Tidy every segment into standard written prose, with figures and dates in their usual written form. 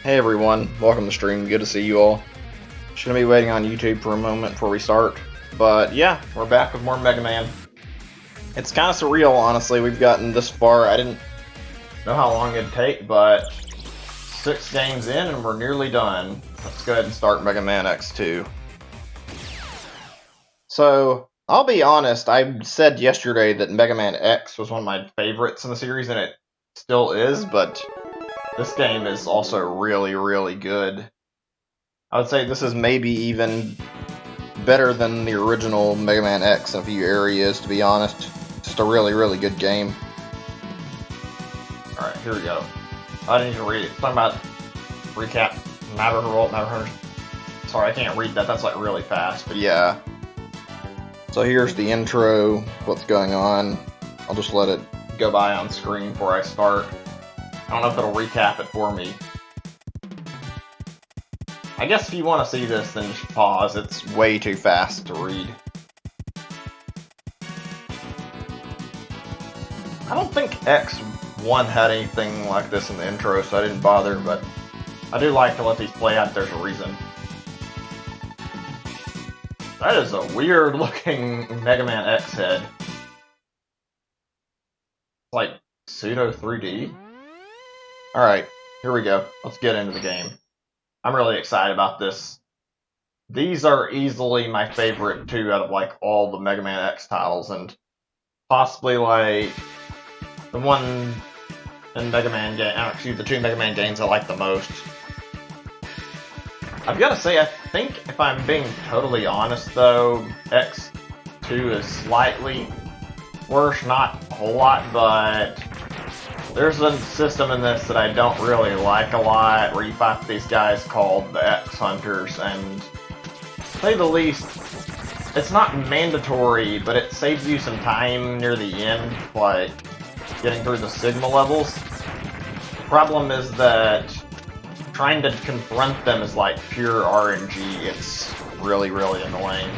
Hey everyone, welcome to the stream. Good to see you all. Just gonna be waiting on YouTube for a moment before we start. But yeah, we're back with more Mega Man. It's kind of surreal, honestly. We've gotten this far. I didn't know how long it'd take, but 6 games in and we're nearly done. Let's go ahead and start Mega Man X2. So, I'll be honest, I said yesterday that Mega Man X was one of my favorites in the series, and it still is, but this game is also really, really good. I would say this is maybe even better than the original Mega Man X in a few areas, to be honest. Just a really, really good game. Alright, here we go. I need to read it. It's talking about recap, Matter. Sorry, I can't read that. That's like really fast, but yeah. So here's the intro, what's going on. I'll just let it go by on screen before I start. I don't know if it'll recap it for me. I guess if you want to see this, then just pause. It's way too fast to read. I don't think X1 had anything like this in the intro, so I didn't bother, but I do like to let these play out if there's a reason. That is a weird looking Mega Man X head. It's like pseudo 3D. Alright, here we go. Let's get into the game. I'm really excited about this. These are easily my favorite two out of like all the Mega Man X titles, and possibly like the one in Mega Man game. Actually, the two Mega Man games I like the most. I've got to say, I think if I'm being totally honest, though, X2 is slightly worse, not a whole lot, but there's a system in this that I don't really like a lot, where you fight these guys called the X Hunters, and to say the least, it's not mandatory, but it saves you some time near the end, like getting through the Sigma levels. The problem is that trying to confront them is like pure RNG. It's really, really annoying.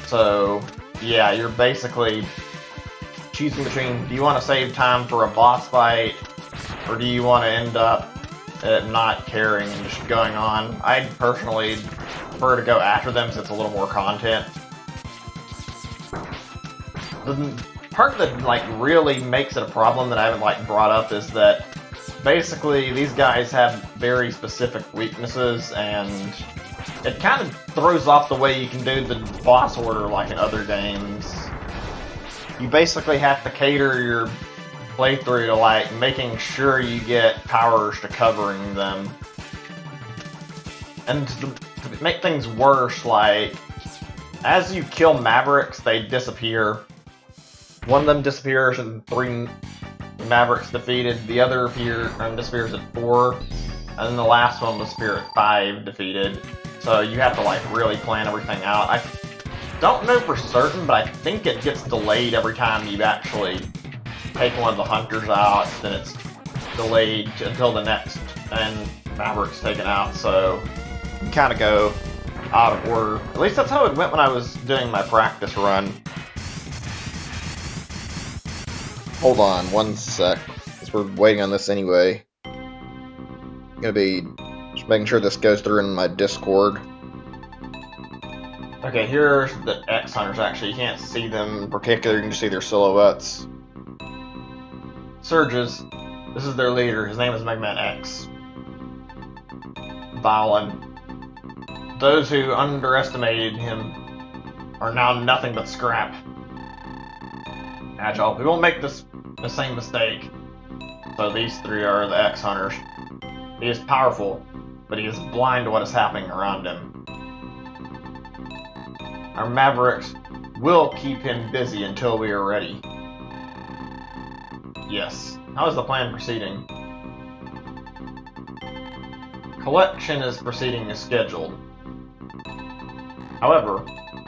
So, yeah, you're basically choosing between, do you want to save time for a boss fight, or do you want to end up not caring and just going on? I personally prefer to go after them since it's a little more content. The part that like really makes it a problem that I haven't like brought up is that basically these guys have very specific weaknesses, and it kind of throws off the way you can do the boss order like in other games. You basically have to cater your playthrough to like making sure you get powers to covering them. And to make things worse, like, as you kill Mavericks, they disappear. One of them disappears and 3 Mavericks defeated, the other disappears at 4, and then the last one will disappear at 5 defeated. So you have to like really plan everything out. I don't know for certain, but I think it gets delayed every time you actually take one of the hunters out, then it's delayed until the next and Maverick's taken out, so you kind of go out of order. At least that's how it went when I was doing my practice run. Hold on one sec, because we're waiting on this anyway. I'm gonna be just making sure this goes through in my Discord. Okay, here's the X Hunters actually. You can't see them in particular, you can just see their silhouettes. Surges, this is their leader. His name is Mega Man X. Valen. Those who underestimated him are now nothing but scrap. Agile. We won't make the same mistake. So these 3 are the X Hunters. He is powerful, but he is blind to what is happening around him. Our Mavericks will keep him busy until we are ready. Yes. How is the plan proceeding? Collection is proceeding as scheduled. However,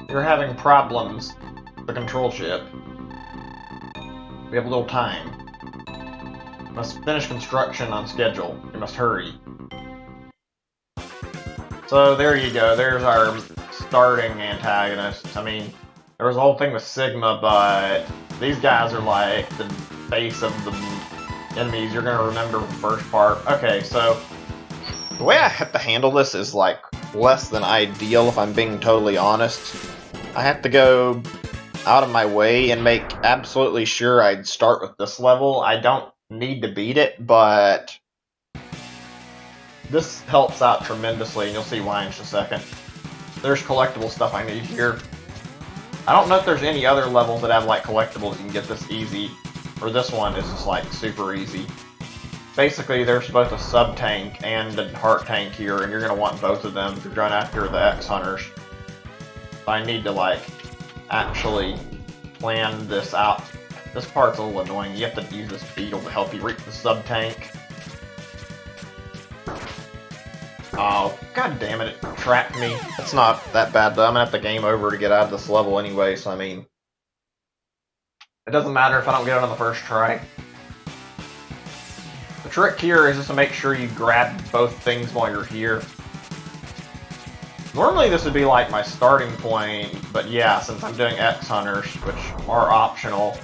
we are having problems with the control chip. We have a little time. We must finish construction on schedule. We must hurry. So there you go. There's our starting antagonist. I mean, there was a whole thing with Sigma, but these guys are like the base of the enemies you're gonna remember from the first part. Okay, so The way I have to handle this is like less than ideal, if I'm being totally honest. I have to go out of my way and make absolutely sure I'd start with this level. I don't need to beat it, but this helps out tremendously, and you'll see why in just a second. There's collectible stuff I need here. I don't know if there's any other levels that have like collectibles you can get this easy, or this one is just like super easy. Basically, there's both a sub-tank and a heart tank here, and you're going to want both of them if you're going after the X-Hunters. I need to like actually plan this out. This part's a little annoying. You have to use this beetle to help you reach the sub-tank. Oh, god damn it, it trapped me. It's not that bad though. I'm gonna have to game over to get out of this level anyway, so I mean, it doesn't matter if I don't get it on the first try. The trick here is just to make sure you grab both things while you're here. Normally this would be like my starting point, but yeah, since I'm doing X-Hunters, which are optional,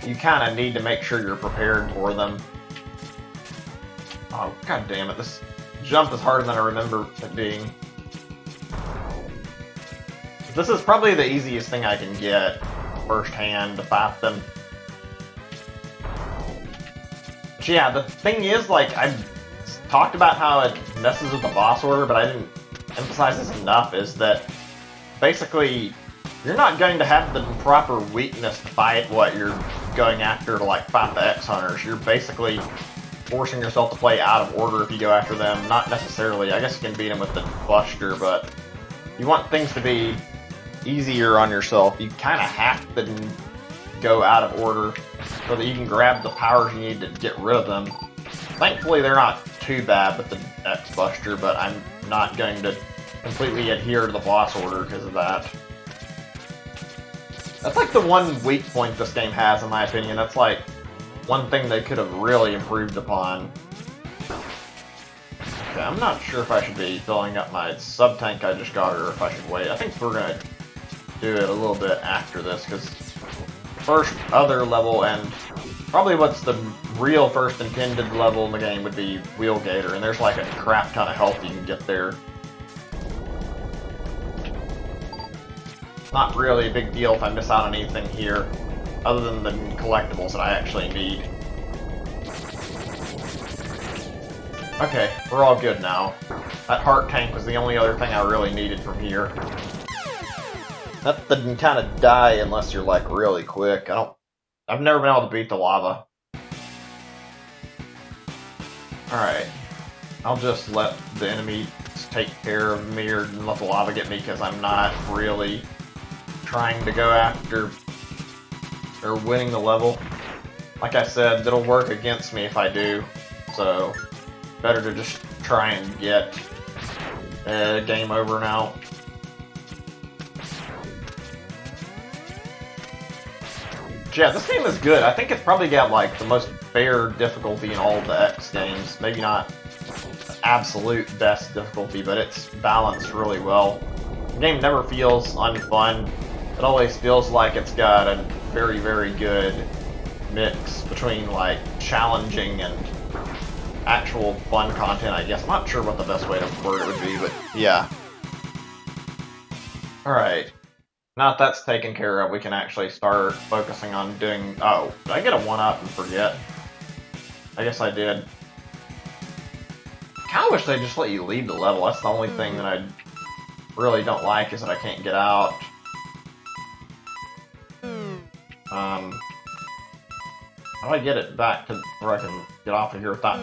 you kind of need to make sure you're prepared for them. Oh, god damn it, this jump is harder than I remember it being. This is probably the easiest thing I can get firsthand to fight them. But yeah, the thing is, like, I talked about how it messes with the boss order, but I didn't emphasize this enough, is that basically you're not going to have the proper weakness to fight what you're going after to, like, fight the X-Hunters. You're basically forcing yourself to play out of order if you go after them. Not necessarily. I guess you can beat them with the Buster, but you want things to be easier on yourself. You kind of have to go out of order so that you can grab the powers you need to get rid of them. Thankfully, they're not too bad with the X-Buster, but I'm not going to completely adhere to the boss order because of that. That's like the one weak point this game has, in my opinion. That's like one thing they could have really improved upon. Okay, I'm not sure if I should be filling up my sub-tank I just got, or if I should wait. I think we're going to do it a little bit after this, because first other level, and probably what's the real first intended level in the game, would be Wheelgator, and there's like a crap ton of health you can get there. Not really a big deal if I miss out on anything here, other than the collectibles that I actually need. Okay, we're all good now. That heart tank was the only other thing I really needed from here. That didn't kind of die unless you're like really quick. I've never been able to beat the lava. Alright. I'll just let the enemy take care of me, or let the lava get me, because I'm not really trying to go after or winning the level. Like I said, it'll work against me if I do, so better to just try and get game over now. But yeah, this game is good. I think it's probably got like the most fair difficulty in all the X games. Maybe not absolute best difficulty, but it's balanced really well. The game never feels unfun. It always feels like it's got a very, very good mix between like challenging and actual fun content, I guess. I'm not sure what the best way to word it would be, but yeah. Alright. Now that that's taken care of, we can actually start focusing on doing... Oh, did I get a 1-up and forget? I guess I did. I kinda wish they'd just let you leave the level. That's the only thing that I really don't like, is that I can't get out. How do I get it back to where I can get off of here without...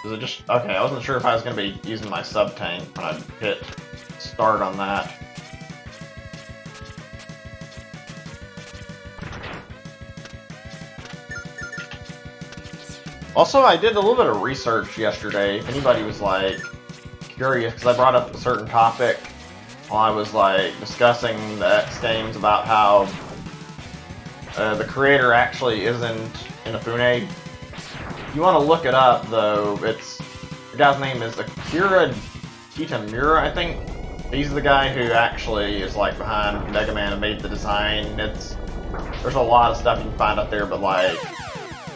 Is it just... Okay, I wasn't sure if I was going to be using my sub-tank when I hit start on that. Also, I did a little bit of research yesterday. If anybody was, like, curious, because I brought up a certain topic while I was, like, discussing the X games about how the creator actually isn't Inafune. If you want to look it up, though, the guy's name is Akira Kitamura, I think. He's the guy who actually is, like, behind Mega Man and made the design. There's a lot of stuff you can find up there, but, like,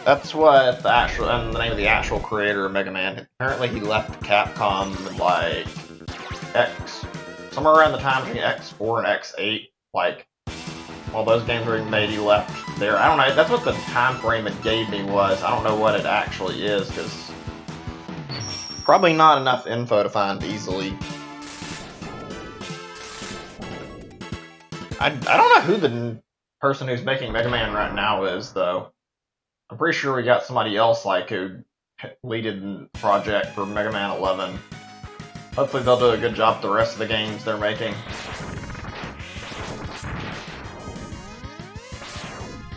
That's what the actual, and the name of the actual creator of Mega Man. Apparently he left Capcom in like somewhere around the time between X4 and X8. Like, while those games were being made, he left there. I don't know, that's what the time frame it gave me was. I don't know what it actually is, because probably not enough info to find easily. I don't know who the person who's making Mega Man right now is, though. I'm pretty sure we got somebody else like who leaded the project for Mega Man 11. Hopefully they'll do a good job with the rest of the games they're making.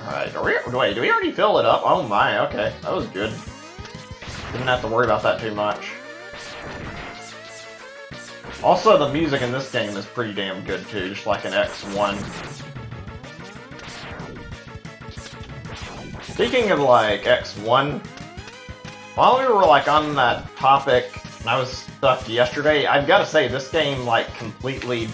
Alright, wait, do we already fill it up? Oh my, okay, that was good. Didn't have to worry about that too much. Also, the music in this game is pretty damn good too, just like in X1. Speaking of like X1, while we were like on that topic, and I was stuck yesterday, I've got to say this game like completely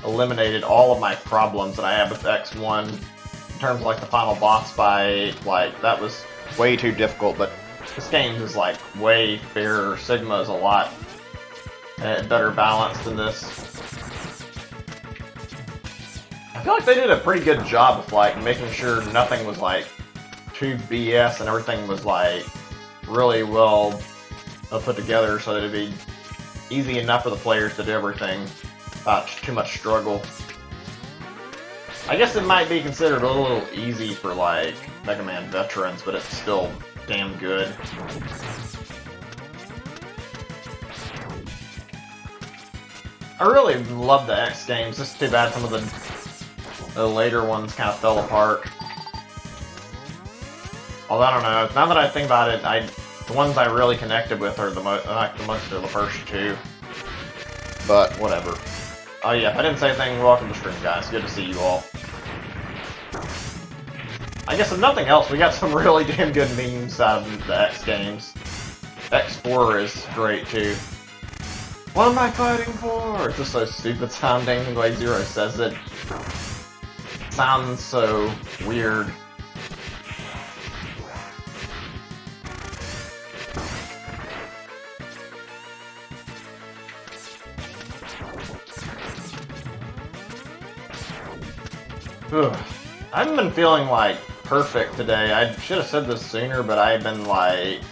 eliminated all of my problems that I had with X1 in terms of like the final boss fight. Like that was way too difficult, but this game is like way fairer. Sigma is a lot better balanced than this. I feel like they did a pretty good job of like making sure nothing was like too BS and everything was like really well put together so that it'd be easy enough for the players to do everything without too much struggle. I guess it might be considered a little easy for like Mega Man veterans, but it's still damn good. I really love the X games. It's too bad some of the later ones kind of fell apart. Although I don't know. Now that I think about it, the ones I really connected with are the most are the first two. But whatever. Oh yeah, if I didn't say anything, welcome to stream, guys. Good to see you all. I guess if nothing else, we got some really damn good memes out of the X games. X4 is great too. What am I fighting for? It's just so stupid sounding the way Zero says it. Sounds so weird. Ugh. I haven't been feeling like perfect today. I should have said this sooner, but I've been like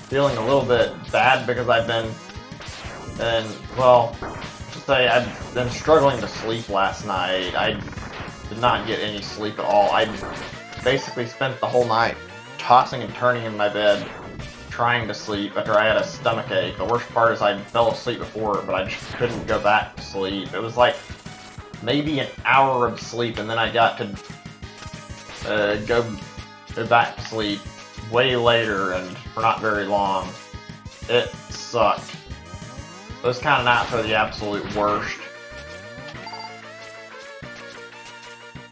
feeling a little bit bad because I've been, well, to say I've been struggling to sleep last night. I did not get any sleep at all. I basically spent the whole night tossing and turning in my bed trying to sleep after I had a stomach ache. The worst part is I fell asleep before, but I just couldn't go back to sleep. It was like maybe an hour of sleep, and then I got to go back to sleep way later and for not very long. It sucked. Those kind of nights are the absolute worst.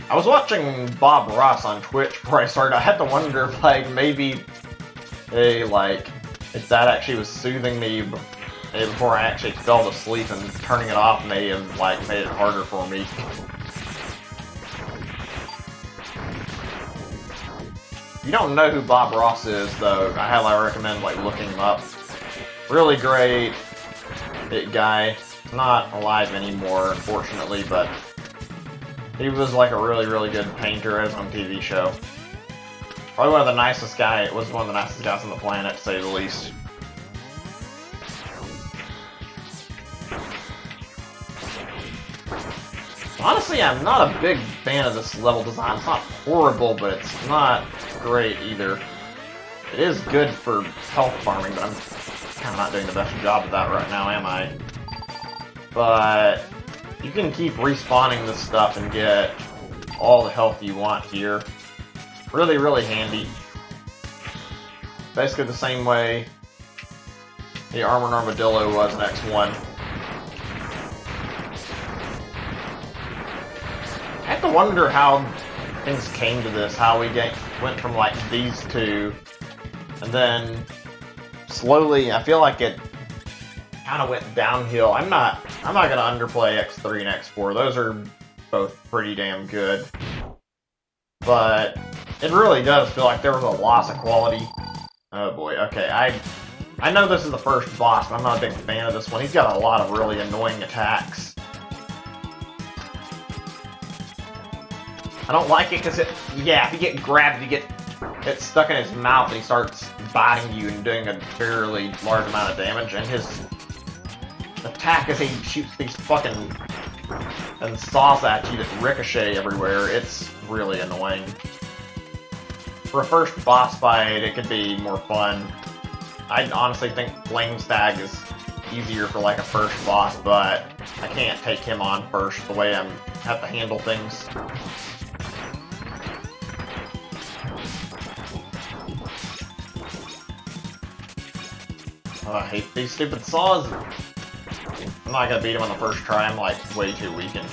I was watching Bob Ross on Twitch before I started. I had to wonder if like maybe if that actually was soothing me before I actually fell to sleep, and turning it off may have like made it harder for me. If you don't know who Bob Ross is, though, I highly recommend like looking him up. Really great guy. He's not alive anymore, unfortunately, but he was like a really, really good painter as on TV show. Probably one of the nicest guys. Was one of the nicest guys on the planet, to say the least. Honestly, I'm not a big fan of this level design. It's not horrible, but it's not great either. It is good for health farming, but I'm kind of not doing the best job of that right now, am I? But you can keep respawning this stuff and get all the health you want here. Really, really handy. Basically the same way the Armored Armadillo was in X1. I have to wonder how things came to this, how we went from like these two, and then slowly, I feel like it kind of went downhill. I'm not gonna underplay X3 and X4. Those are both pretty damn good. But It really does feel like there was a loss of quality. Oh boy, okay, I know this is the first boss, but I'm not a big fan of this one. He's got a lot of really annoying attacks. I don't like it because yeah, if you get grabbed, you get it stuck in his mouth and he starts biting you and doing a fairly large amount of damage, and his attack as he shoots these fucking and saws at you that ricochet everywhere, it's really annoying. For a first boss fight, it could be more fun. I honestly think Flame Stag is easier for like a first boss, but I can't take him on first the way I have to handle things. Oh, I hate these stupid saws. I'm not gonna beat him on the first try, I'm like way too weakened.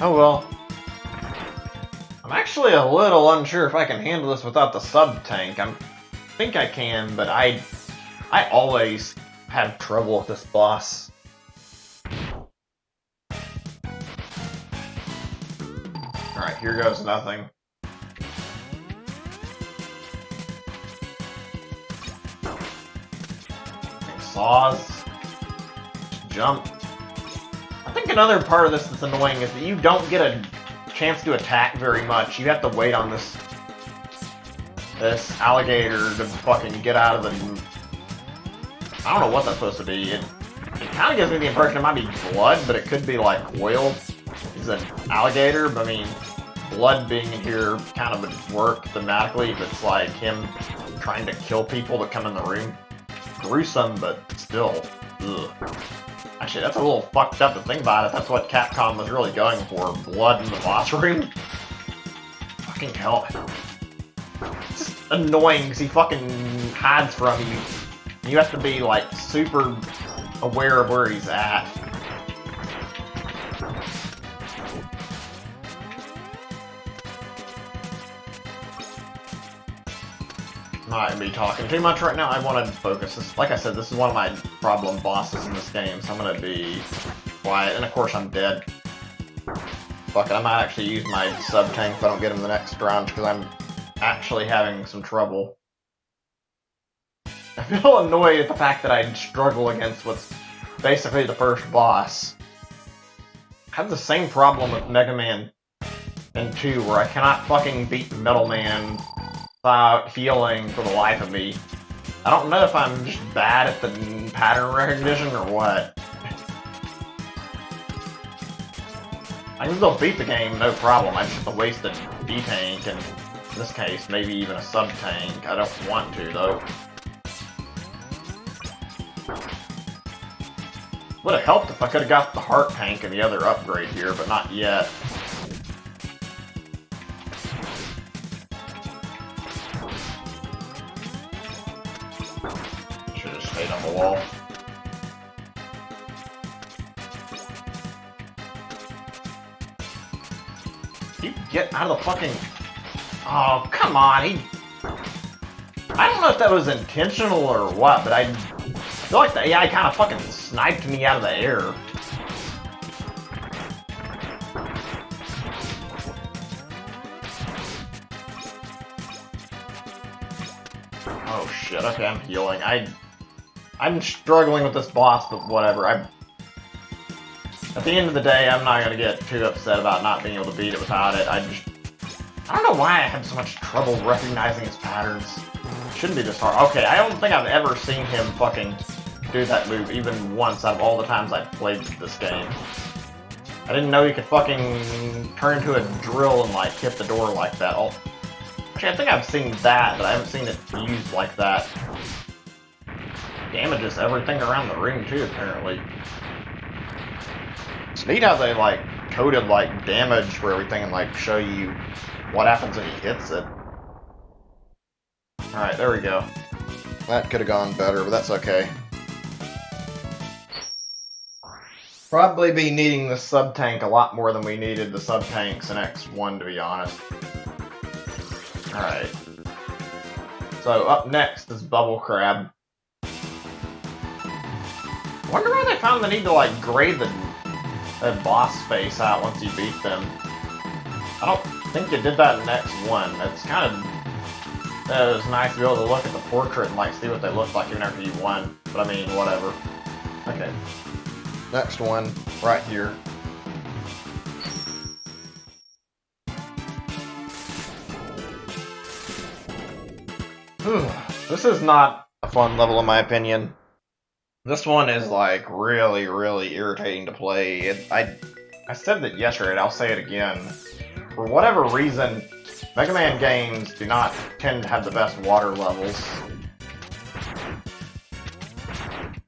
Oh well. I'm actually a little unsure if I can handle this without the sub-tank. I think I can, but I always have trouble with this boss. Alright, here goes nothing. Saws. Jump. I think another part of this that's annoying is that you don't get a chance to attack very much. You have to wait on this alligator to fucking get out of the... I don't know what that's supposed to be. It kind of gives me the impression it might be blood, but it could be like oil. He's an alligator, but I mean, blood being in here kind of would work thematically if it's like him trying to kill people that come in the room. Gruesome, but still, ugh. Actually, that's a little fucked up to think about it. That's what Capcom was really going for. Blood in the boss room. Fucking hell. It's just annoying because he fucking hides from you. You have to be, like, super aware of where he's at. I'm not gonna be talking too much right now. I want to focus. Like I said, this is one of my problem bosses in this game, so I'm gonna be quiet. And of course, I'm dead. Fuck it, I might actually use my sub-tank if I don't get him the next round, because I'm actually having some trouble. I feel annoyed at the fact that I struggle against what's basically the first boss. I have the same problem with Mega Man and 2, where I cannot fucking beat Metal Man without healing for the life of me. I don't know if I'm just bad at the pattern recognition or what. I can still beat the game, no problem. I just have to waste a D-tank, and in this case, maybe even a sub-tank. I don't want to, though. Would have helped if I could have got the heart tank and the other upgrade here, but not yet. Should have stayed on the wall. You get out of the fucking... Oh, come on, I don't know if that was intentional or what, but I feel like the AI kind of fucking sniped me out of the air. Oh shit, okay, I'm healing. I'm struggling with this boss, but whatever. At the end of the day, I'm not gonna get too upset about not being able to beat it without it. I don't know why I have so much trouble recognizing his patterns. It shouldn't be this hard. Okay, I don't think I've ever seen him fucking do that move even once out of all the times I've played this game. I didn't know he could fucking turn into a drill and like hit the door like that. Actually, I think I've seen that, but I haven't seen it used like that. Damages everything around the room too, apparently. It's neat how they like coded like damage for everything and like show you what happens when he hits it. Alright, there we go. That could have gone better, but that's okay. Probably be needing the sub-tank a lot more than we needed the sub-tanks in X1, to be honest. Alright. So, up next is Bubble Crab. Wonder why they found the need to, like, grade the boss face out once you beat them. I don't think it did that in X1. It's kind of... it was nice to be able to look at the portrait and like see what they look like even after you won. But I mean, whatever. Okay. Next one, right here. This is not a fun level in my opinion. This one is like really, really irritating to play. I said that yesterday and I'll say it again. For whatever reason, Mega Man games do not tend to have the best water levels.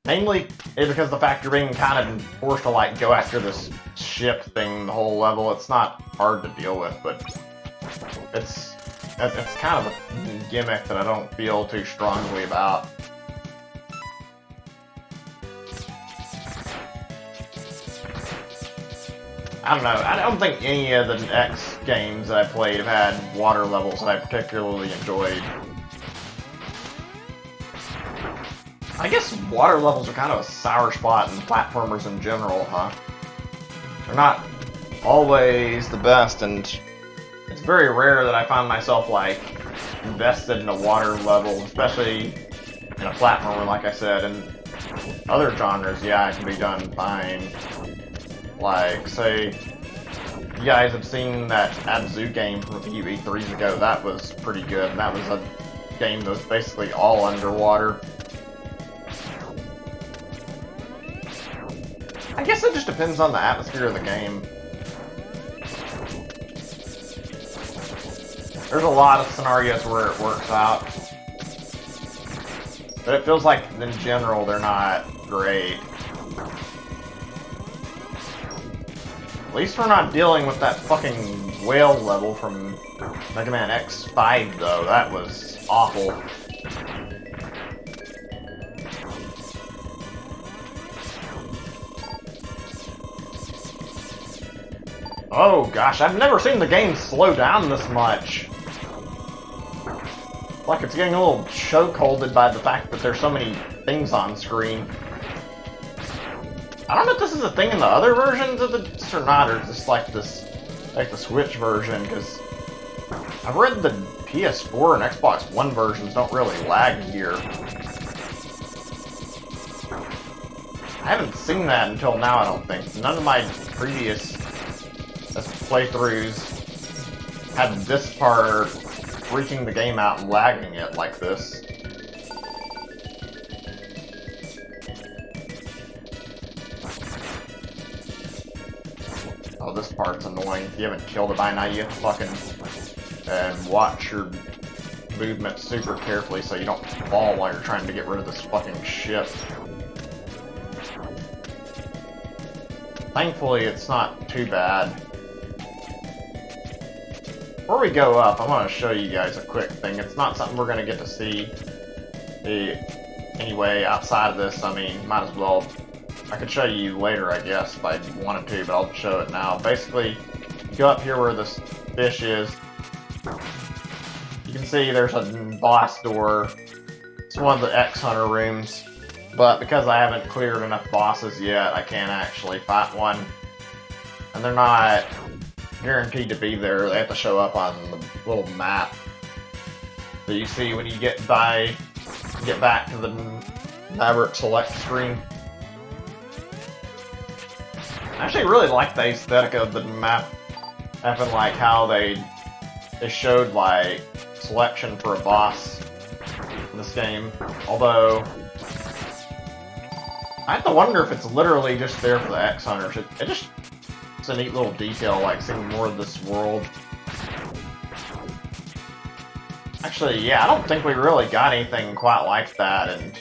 Mainly because the fact you're being kind of forced to like go after this ship thing the whole level. It's not hard to deal with, but it's kind of a gimmick that I don't feel too strongly about. I don't know, I don't think any of the X games that I played have had water levels that I particularly enjoyed. I guess water levels are kind of a sour spot in platformers in general, huh? They're not always the best, and it's very rare that I find myself, like, invested in a water level, especially in a platformer, like I said. In other genres, yeah, it can be done fine. Like, say, you guys have seen that Abzu game from a few E3s ago. That was pretty good, and that was a game that was basically all underwater. I guess it just depends on the atmosphere of the game. There's a lot of scenarios where it works out, but it feels like, in general, they're not great. At least we're not dealing with that fucking whale level from Mega Man X5, though. That was awful. Oh gosh, I've never seen the game slow down this much. Like it's getting a little chokeholded by the fact that there's so many things on screen. I don't know if this is a thing in the other versions of this or not, or just like this, like the Switch version, because I've read the PS4 and Xbox One versions don't really lag here. I haven't seen that until now, I don't think. None of my previous playthroughs had this part freaking the game out and lagging it like this. Oh, this part's annoying. If you haven't killed it by now, you have to fucking and watch your movements super carefully so you don't fall while you're trying to get rid of this fucking ship. Thankfully, it's not too bad. Before we go up, I want to show you guys a quick thing. It's not something we're going to get to see anyway outside of this. I mean, might as well. I could show you later, I guess, if I wanted to, but I'll show it now. Basically, you go up here where this fish is. You can see there's a boss door. It's one of the X-Hunter rooms. But because I haven't cleared enough bosses yet, I can't actually fight one. And they're not guaranteed to be there. They have to show up on the little map that you see when you get back to the Maverick Select screen. I actually really like the aesthetic of the map, and like how they showed like selection for a boss in this game. Although I have to wonder if it's literally just there for the X-Hunters. It's a neat little detail, like seeing more of this world. Actually, yeah, I don't think we really got anything quite like that in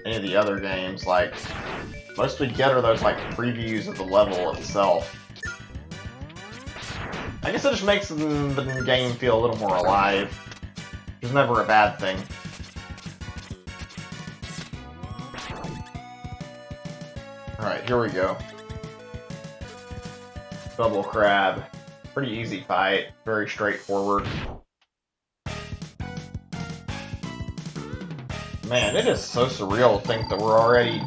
any of the other games. Like, most we get are those, like, previews of the level itself. I guess it just makes the game feel a little more alive, which is never a bad thing. Alright, here we go. Double Crab. Pretty easy fight. Very straightforward. Man, it is so surreal to think that we're already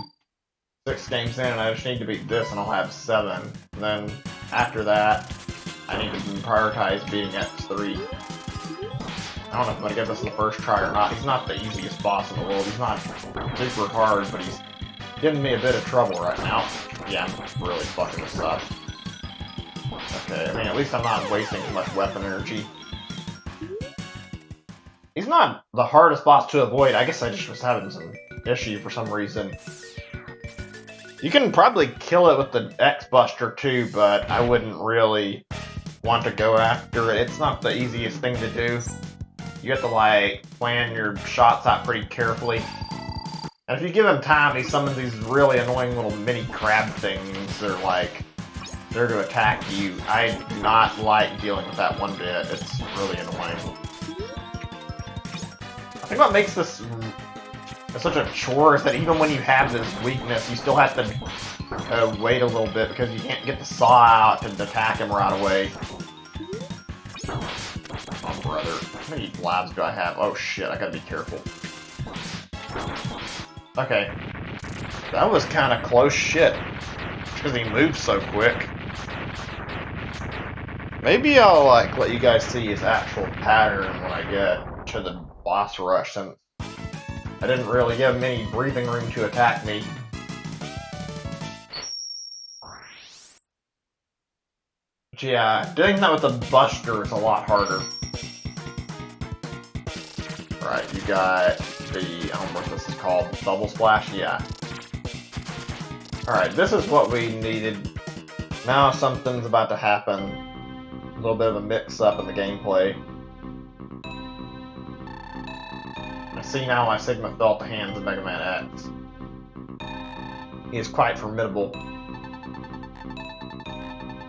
6 games in and I just need to beat this and I'll have 7. And then after that, I need to prioritize beating X3. I don't know if I'm gonna get this in the first try or not. He's not the easiest boss in the world. He's not super hard, but he's giving me a bit of trouble right now. Yeah, I'm really fucking this up. Okay, I mean, at least I'm not wasting too much weapon energy. He's not the hardest boss to avoid. I guess I just was having some issue for some reason. You can probably kill it with the X-Buster too, but I wouldn't really want to go after it. It's not the easiest thing to do. You have to, like, plan your shots out pretty carefully. And if you give him time, he summons these really annoying little mini crab things. They're, like, there to attack you. I do not like dealing with that one bit. It's really annoying. I think what makes this such a chore is that even when you have this weakness, you still have to wait a little bit because you can't get the saw out and attack him right away. Oh, brother. How many labs do I have? Oh, shit. I gotta be careful. Okay. That was kind of close shit. Because he moves so quick. Maybe I'll, like, let you guys see his actual pattern when I get to the boss rush, since I didn't really give him any breathing room to attack me. But yeah, doing that with the Buster is a lot harder. Alright, you got the, I don't know what this is called, Double Splash? Yeah. Alright, this is what we needed. Now something's about to happen. A little bit of a mix-up in the gameplay. I see now why Sigma fell at the hands of Mega Man X. He is quite formidable.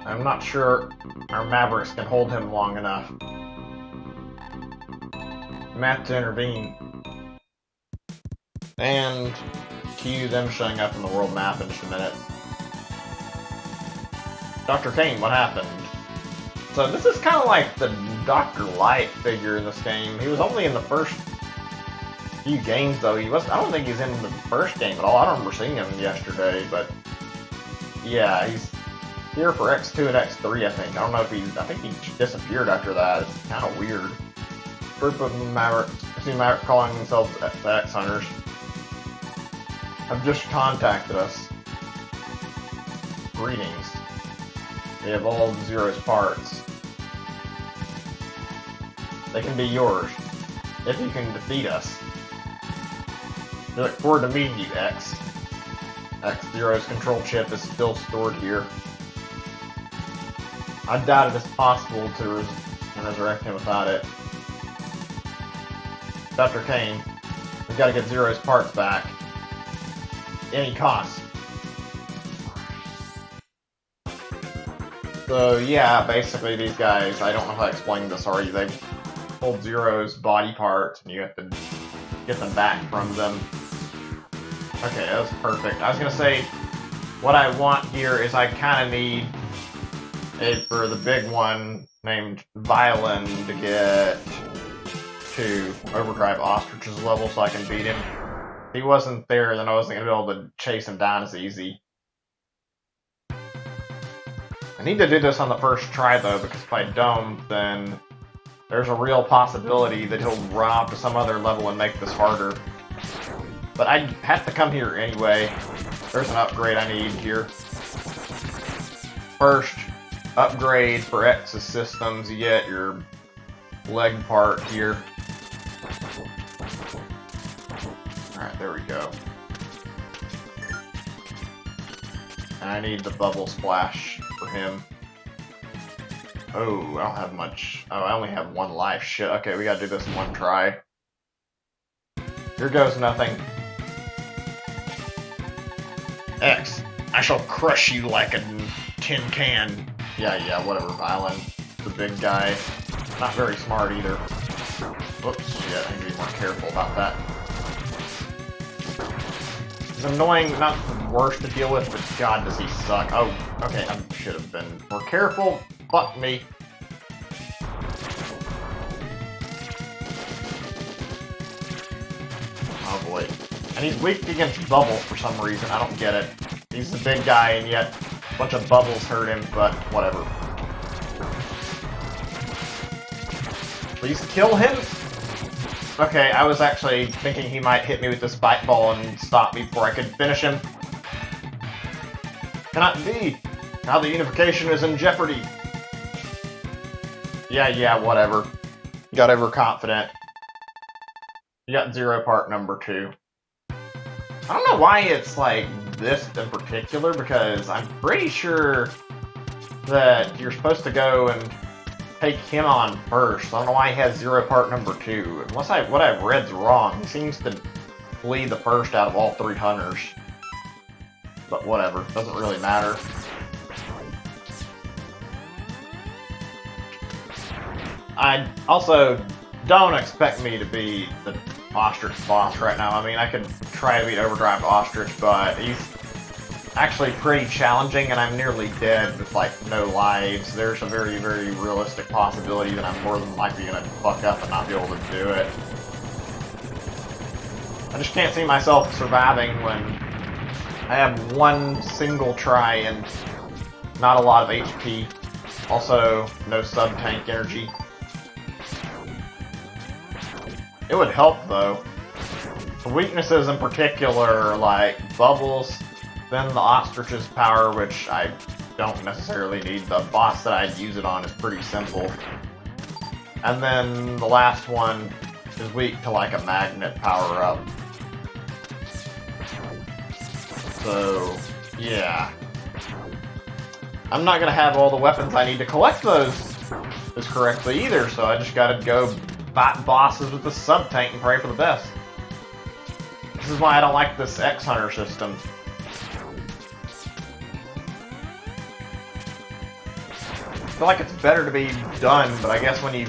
I'm not sure our Mavericks can hold him long enough. I'm have to intervene. And cue them showing up in the world map in just a minute. Dr. Cain, what happened? So this is kind of like the Dr. Light figure in this game. He was only in the first few games, though. I don't think he's in the first game at all. I don't remember seeing him yesterday, but yeah, he's here for X2 and X3, I think. I don't know if I think he disappeared after that. It's kind of weird. Group of Mavericks, Maverick calling themselves the X Hunters, have just contacted us. Greetings. We have all of Zero's parts. They can be yours, if you can defeat us. We look forward to meeting you, X. X-Zero's control chip is still stored here. I doubt it is possible to resurrect him without it. Dr. Cain, we've got to get Zero's parts back. Any cost. So yeah, basically these guys, I don't know if I explained this already, they pulled Zero's body parts and you have to get them back from them. Okay, that was perfect. I was gonna say, what I want here is I kind of need for the big one named Violin to get to Overdrive Ostrich's level so I can beat him. If he wasn't there, then I wasn't going to be able to chase him down as easy. I need to do this on the first try, though, because if I don't, then there's a real possibility that he'll run off to some other level and make this harder. But I have to come here anyway. There's an upgrade I need here. First, upgrade for X's systems. You get your leg part here. Alright, there we go. And I need the bubble splash for him. Oh, I don't have much. Oh, I only have one life. Shit, okay, we gotta do this in one try. Here goes nothing. X, I shall crush you like a tin can. Yeah, whatever, Violin. The big guy. Not very smart either. Whoops, shit, I need to be more careful about that. He's annoying, not the worst to deal with, but god does he suck. Oh, okay, I should have been more careful. Fuck me. Oh boy. And he's weak against Bubble for some reason, I don't get it. He's the big guy and yet a bunch of bubbles hurt him, but whatever. Please kill him! Okay, I was actually thinking he might hit me with the spike ball and stop me before I could finish him. Cannot be! Now the unification is in jeopardy! Yeah, whatever. Got overconfident. You got 0 part number 2. I don't know why it's like this in particular, because I'm pretty sure that you're supposed to go and take him on first. I don't know why he has 0 part number 2. Unless what I've read's wrong. He seems to flee the first out of all 3 hunters. But whatever, doesn't really matter. I also don't expect me to be the Ostrich boss right now. I mean, I could try to beat Overdrive Ostrich, but he's actually pretty challenging, and I'm nearly dead with, like, no lives. There's a very, very realistic possibility that I'm more than likely gonna fuck up and not be able to do it. I just can't see myself surviving when I have one single try and not a lot of HP. Also, no sub-tank energy. It would help, though. The weaknesses in particular, like Bubbles, then the Ostrich's power, which I don't necessarily need. The boss that I'd use it on is pretty simple. And then the last one is weak to, like, a magnet power-up. So, yeah. I'm not gonna have all the weapons I need to collect those as correctly either, so I just gotta go fight bosses with the sub-tank and pray for the best. This is why I don't like this X-Hunter system. I feel like it's better to be done, but I guess when you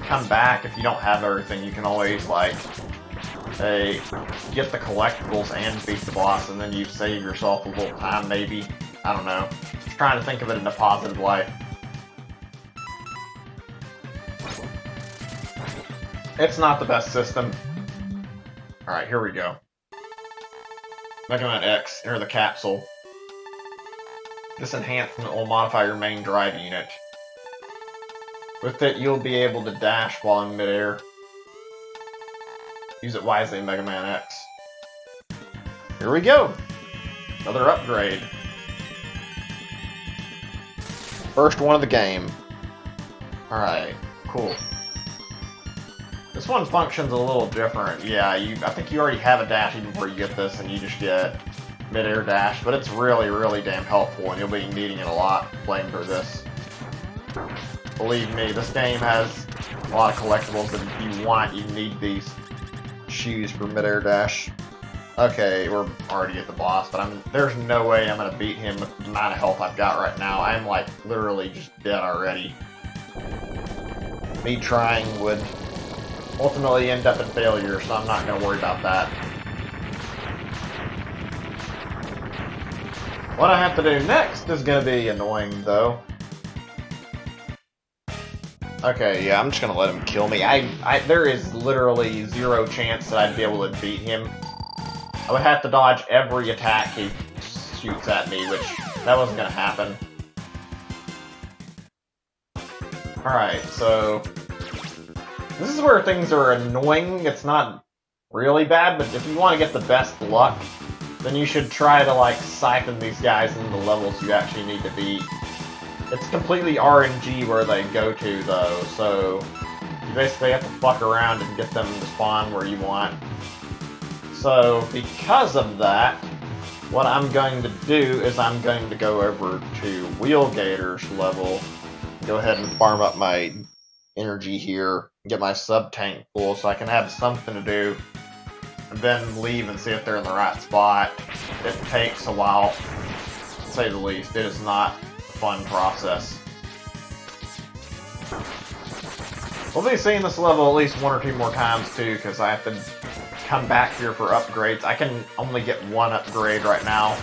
come back, if you don't have everything, you can always, like, get the collectibles and beat the boss, and then you save yourself a little time, maybe. I don't know. Just trying to think of it in a positive light. It's not the best system. Alright, here we go. Mega Man X, enter the capsule. This enhancement will modify your main drive unit. With it, you'll be able to dash while in midair. Use it wisely in Mega Man X. Here we go! Another upgrade. First one of the game. Alright, cool. This one functions a little different. Yeah, I think you already have a dash even before you get this, and you just get mid-air dash, but it's really, really damn helpful, and you'll be needing it a lot playing through this. Believe me, this game has a lot of collectibles that if you want, you need these shoes for mid-air dash. Okay, we're already at the boss, but there's no way I'm gonna beat him with the amount of health I've got right now. I'm, like, literally just dead already. Me trying would ultimately end up in failure, so I'm not gonna worry about that. What I have to do next is gonna be annoying, though. Okay, yeah, I'm just gonna let him kill me. There is literally 0 chance that I'd be able to beat him. I would have to dodge every attack he shoots at me, which that wasn't gonna happen. Alright, so this is where things are annoying. It's not really bad, but if you want to get the best luck, then you should try to, like, siphon these guys into the levels you actually need to beat. It's completely RNG where they go to, though, so you basically have to fuck around and get them to spawn where you want. So, because of that, what I'm going to do is I'm going to go over to Wheelgator's level, go ahead and farm up my energy here, get my sub-tank full so I can have something to do, and then leave and see if they're in the right spot. It takes a while, to say the least. It is not a fun process. We'll be seeing this level at least 1 or 2 more times too, because I have to come back here for upgrades. I can only get 1 upgrade right now.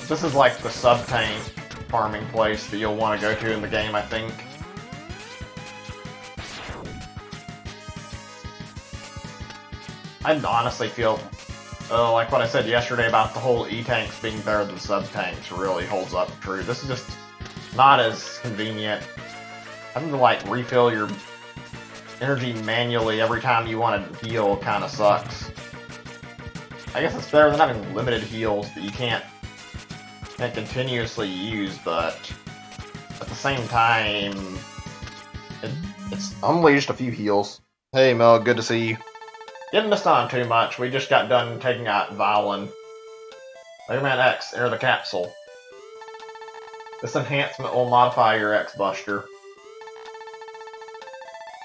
This is like the sub-tank farming place that you'll want to go to in the game, I think. I honestly feel, like what I said yesterday about the whole E-tanks being better than sub-tanks really holds up true. This is just not as convenient. Having to like refill your energy manually every time you want to heal kind of sucks. I guess it's better than having limited heals that you can't continuously use, but at the same time, it's only just a few heals. Hey Mel, good to see you. Didn't miss on too much. We just got done taking out Violin. Mega Man X, enter the capsule. This enhancement will modify your X-Buster.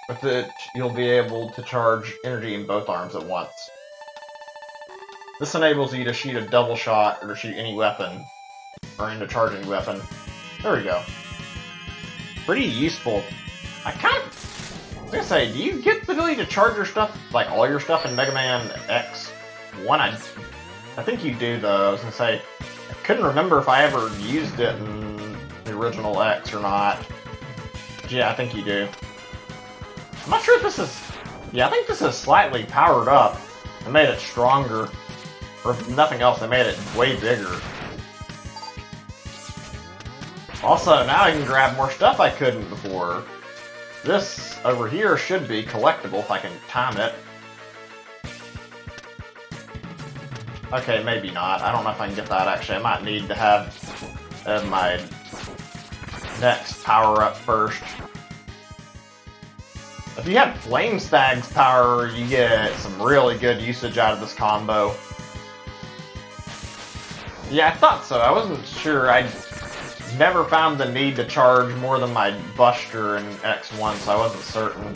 With it, you'll be able to charge energy in both arms at once. This enables you to shoot a double shot or to shoot any weapon, or to charge any weapon. There we go. Pretty useful. I was gonna say, do you get the ability to charge your stuff, like all your stuff in Mega Man X1? I think you do though. I was gonna say, I couldn't remember if I ever used it in the original X or not. But yeah, I think you do. I'm not sure if this is... Yeah, I think this is slightly powered up. They made it stronger. Or if nothing else, they made it way bigger. Also, now I can grab more stuff I couldn't before. This over here should be collectible if I can time it. Okay, maybe not. I don't know if I can get that actually. I might need to have my next power-up first. If you have Flame Stag's power, you get some really good usage out of this combo. Yeah, I thought so. I wasn't sure. I never found the need to charge more than my Buster in X1, so I wasn't certain.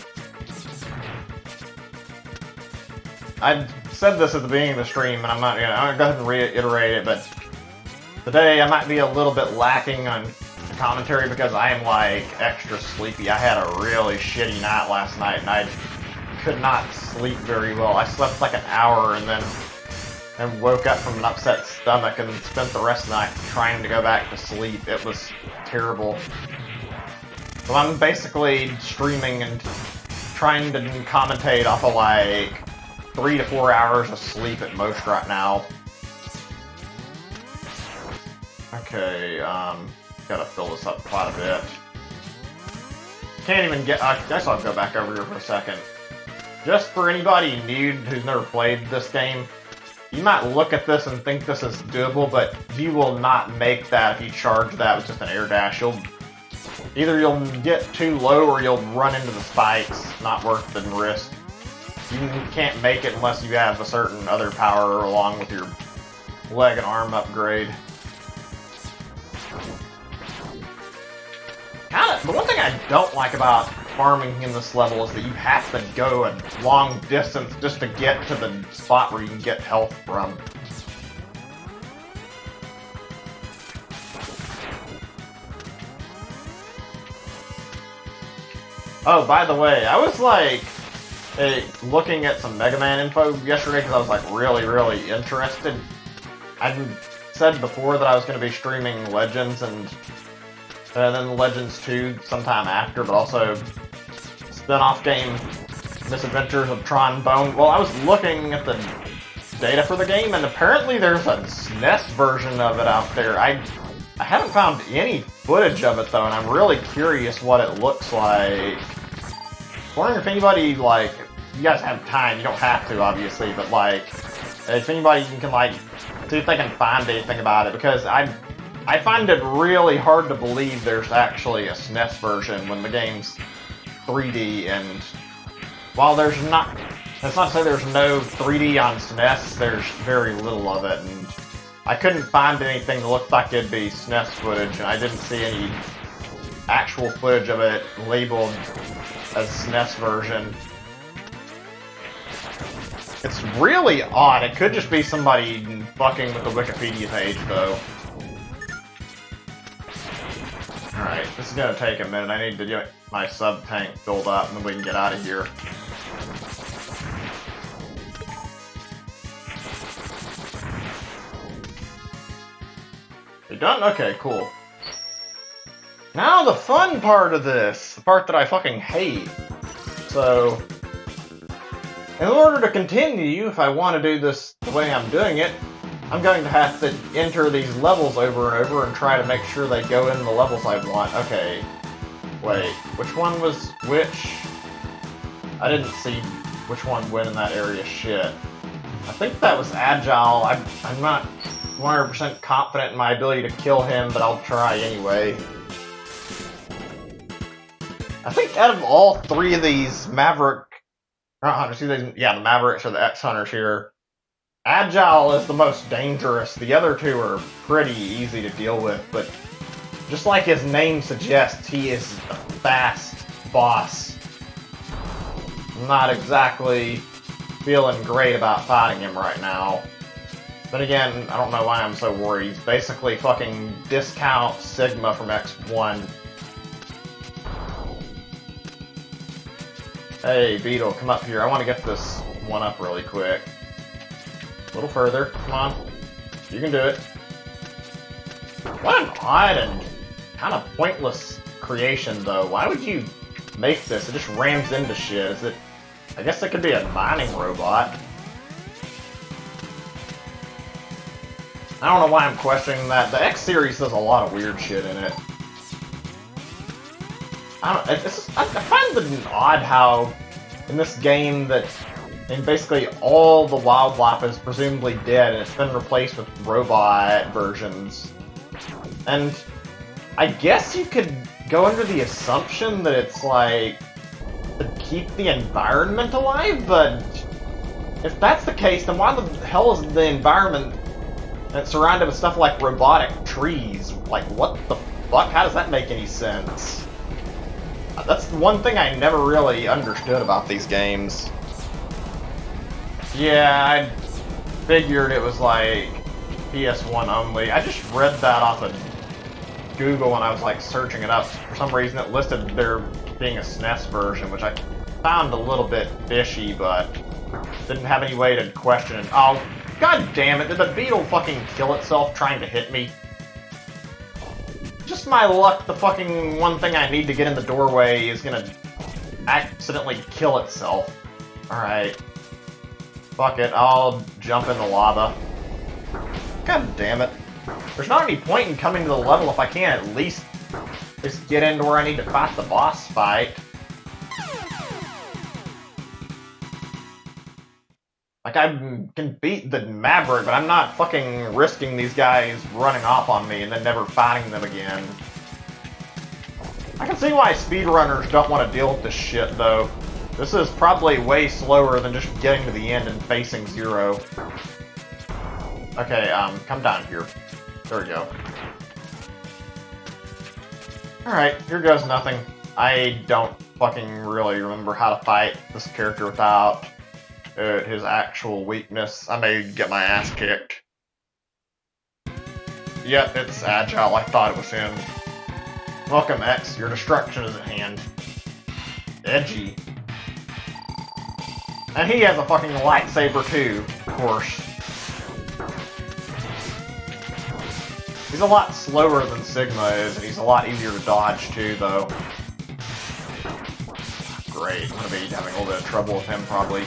I said this at the beginning of the stream, and I'm going to go ahead and reiterate it, but today I might be a little bit lacking on commentary because I am like extra sleepy. I had a really shitty night last night and I could not sleep very well. I slept like an hour and then woke up from an upset stomach and spent the rest of the night trying to go back to sleep. It was terrible. So I'm basically streaming and trying to commentate off of like 3 to 4 hours of sleep at most right now. Okay, gotta fill this up quite a bit. Can't even get... I guess I'll go back over here for a second. Just for anybody new who's never played this game, you might look at this and think this is doable, but you will not make that if you charge that with just an air dash. Either you'll get too low or you'll run into the spikes. Not worth the risk. You can't make it unless you have a certain other power along with your leg and arm upgrade. The one thing I don't like about farming in this level is that you have to go a long distance just to get to the spot where you can get health from. Oh, by the way, I was like looking at some Mega Man info yesterday because I was like really interested. I said before that I was going to be streaming Legends and then Legends 2 sometime after, but also spin-off game Misadventures of Tron Bone. Well, I was looking at the data for the game, and apparently there's a SNES version of it out there. I haven't found any footage of it, though, and I'm really curious what it looks like. Wondering if anybody, like, you guys have time, you don't have to, obviously, but, like, if anybody can, like, see if they can find anything about it, because I find it really hard to believe there's actually a SNES version when the game's 3D, and while there's not, that's not to say there's no 3D on SNES, there's very little of it, and I couldn't find anything that looked like it'd be SNES footage, and I didn't see any actual footage of it labeled as SNES version. It's really odd. It could just be somebody fucking with the Wikipedia page, though. Alright, this is gonna take a minute. I need to get my sub-tank filled up, and then we can get out of here. You done? Okay, cool. Now the fun part of this, the part that I fucking hate. So, in order to continue, if I want to do this the way I'm doing it, I'm going to have to enter these levels over and over and try to make sure they go in the levels I want. Okay. Wait, which one was which? I didn't see which one went in that area. Shit. I think that was Agile. I'm not 100% confident in my ability to kill him, but I'll try anyway. I think out of all three of these Maverick... Not hunters, yeah, the Mavericks or the X-Hunters here, Agile is the most dangerous. The other two are pretty easy to deal with, but just like his name suggests, he is a fast boss. I'm not exactly feeling great about fighting him right now. But again, I don't know why I'm so worried. He's basically fucking discount Sigma from X1. Hey, Beetle, come up here. I want to get this one up really quick. A little further. Come on. You can do it. What an odd and kind of pointless creation, though. Why would you make this? It just rams into shit. Is it... I guess it could be a mining robot. I don't know why I'm questioning that. The X series does a lot of weird shit in it. I find it odd how in this game that basically all the wildlife is presumably dead and it's been replaced with robot versions. And I guess you could go under the assumption that it's like to keep the environment alive, but if that's the case, then why the hell is the environment surrounded with stuff like robotic trees? Like, what the fuck? How does that make any sense? That's one thing I never really understood about these games. Yeah, I figured it was like PS1 only. I just read that off of Google when I was like searching it up. For some reason it listed there being a SNES version, which I found a little bit fishy, but didn't have any way to question it. Oh, god damn it, did the beetle fucking kill itself trying to hit me? Just my luck, the fucking one thing I need to get in the doorway is gonna accidentally kill itself. Alright. Fuck it, I'll jump in the lava. God damn it. There's not any point in coming to the level if I can't at least just get into where I need to fight the boss fight. Like, I can beat the Maverick, but I'm not fucking risking these guys running off on me and then never fighting them again. I can see why speedrunners don't want to deal with this shit, though. This is probably way slower than just getting to the end and facing Zero. Okay, come down here. There we go. Alright, here goes nothing. I don't fucking really remember how to fight this character without his actual weakness. I may get my ass kicked. Yep, it's Agile. I thought it was him. Welcome, X. Your destruction is at hand. Edgy. And he has a fucking lightsaber too, of course. He's a lot slower than Sigma is, and he's a lot easier to dodge too, though. Great. I'm gonna be having a little bit of trouble with him, probably.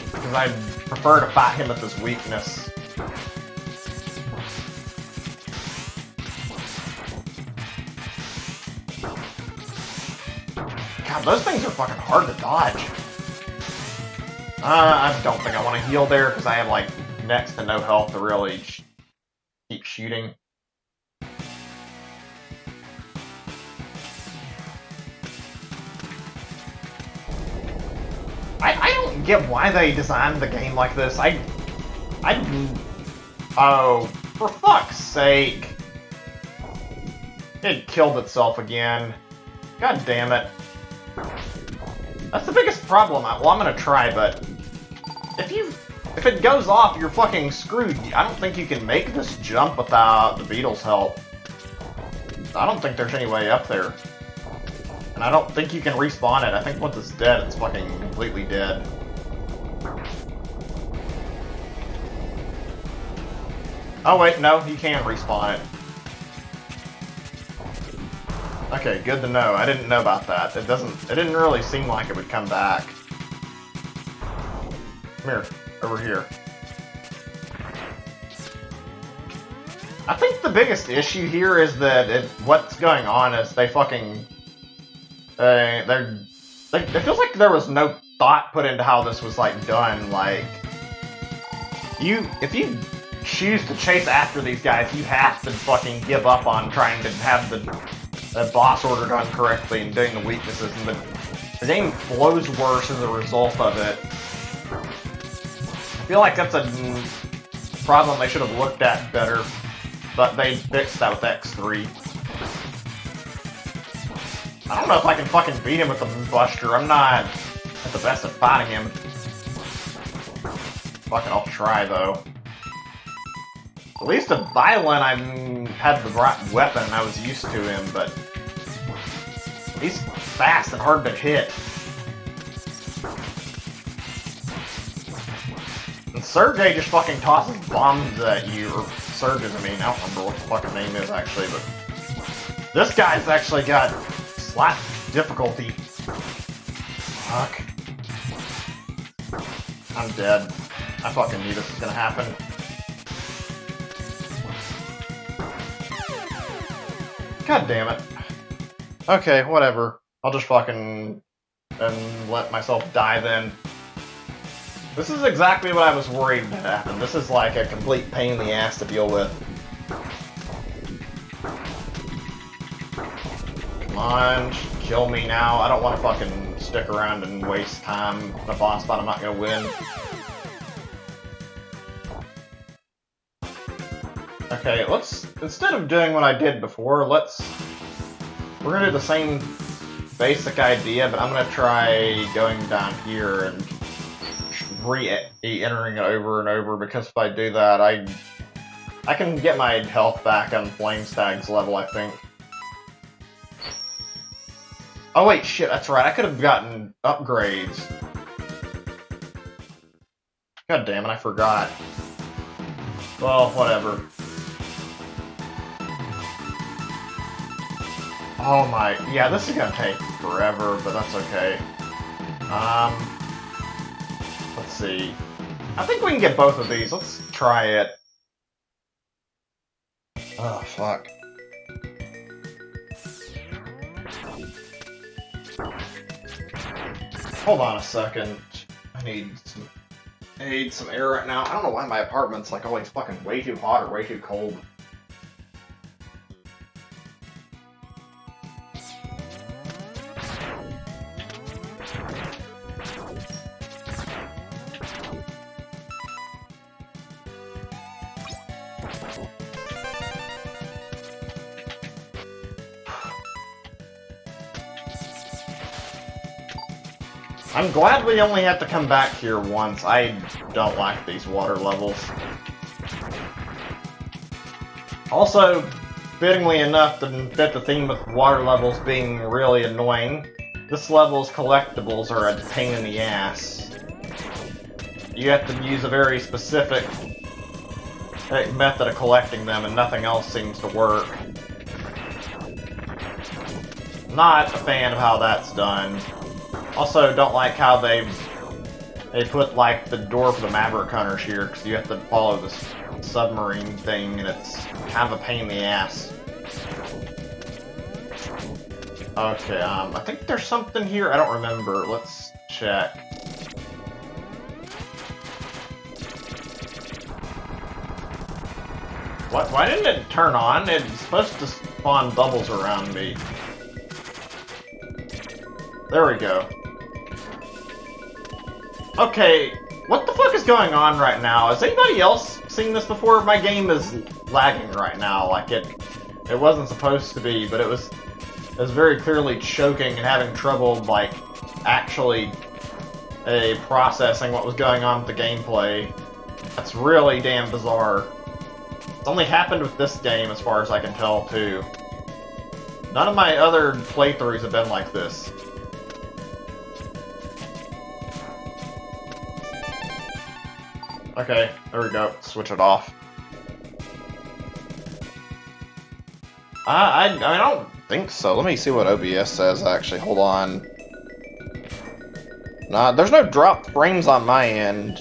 Because I prefer to fight him with his weakness. God, those things are fucking hard to dodge. I don't think I want to heal there, because I have, like, next to no health to really keep shooting. I don't get why they designed the game like this. Oh, for fuck's sake. It killed itself again. God damn it. That's the biggest problem. Well, I'm gonna try, but if it goes off, you're fucking screwed. I don't think you can make this jump without the beetle's help. I don't think there's any way up there. And I don't think you can respawn it. I think once it's dead, it's fucking completely dead. Oh wait, no, you can respawn it. Okay, good to know. I didn't know about that. It didn't really seem like it would come back. Come here, over here. I think the biggest issue here is that what's going on is they fucking It feels like there was no thought put into how this was like done. Like, if you choose to chase after these guys, you have to fucking give up on trying to have the boss order done correctly and doing the weaknesses, and the game flows worse as a result of it. I feel like that's a problem they should have looked at better, but they fixed that with X3. I don't know if I can fucking beat him with the Buster. I'm not at the best at fighting him. Fucking, I'll try though. At least a Violent, I had the right weapon and I was used to him, but he's fast and hard to hit. And Sergei just fucking tosses bombs at you, or surges, I mean, I don't remember what the fucking name is actually, but this guy's actually got slight difficulty. Fuck. I'm dead. I fucking knew this was gonna happen. God damn it. Okay, whatever. I'll just fucking and let myself die then. This is exactly what I was worried would happen. This is like a complete pain in the ass to deal with. Come on, just kill me now. I don't want to fucking stick around and waste time in a boss fight I'm not gonna win. Okay, let's, instead of doing what I did before, we're gonna do the same basic idea, but I'm gonna try going down here and re-entering it over and over, because if I do that, I can get my health back on Flamestag's level, I think. Oh wait, shit, that's right, I could have gotten upgrades. God damn it, I forgot. Well, whatever. Oh my, yeah, this is gonna take forever, but that's okay. Let's see. I think we can get both of these. Let's try it. Oh, fuck. Hold on a second. I need some air right now. I don't know why my apartment's like always fucking way too hot or way too cold. I'm glad we only have to come back here once. I don't like these water levels. Also, fittingly enough, to fit the theme of water levels being really annoying, this level's collectibles are a pain in the ass. You have to use a very specific method of collecting them, and nothing else seems to work. Not a fan of how that's done. Also, don't like how they put like the door for the Maverick Hunters here, because you have to follow this submarine thing, and it's kind of a pain in the ass. Okay, I think there's something here. I don't remember. Let's check. What? Why didn't it turn on? It's supposed to spawn bubbles around me. There we go. Okay, what the fuck is going on right now? Has anybody else seen this before? My game is lagging right now. Like it wasn't supposed to be, but it was very clearly choking and having trouble like actually processing what was going on with the gameplay. That's really damn bizarre. It's only happened with this game as far as I can tell too. None of my other playthroughs have been like this. Okay, there we go. Switch it off. I don't think so. Let me see what OBS says, actually. Hold on. Nah, there's no dropped frames on my end.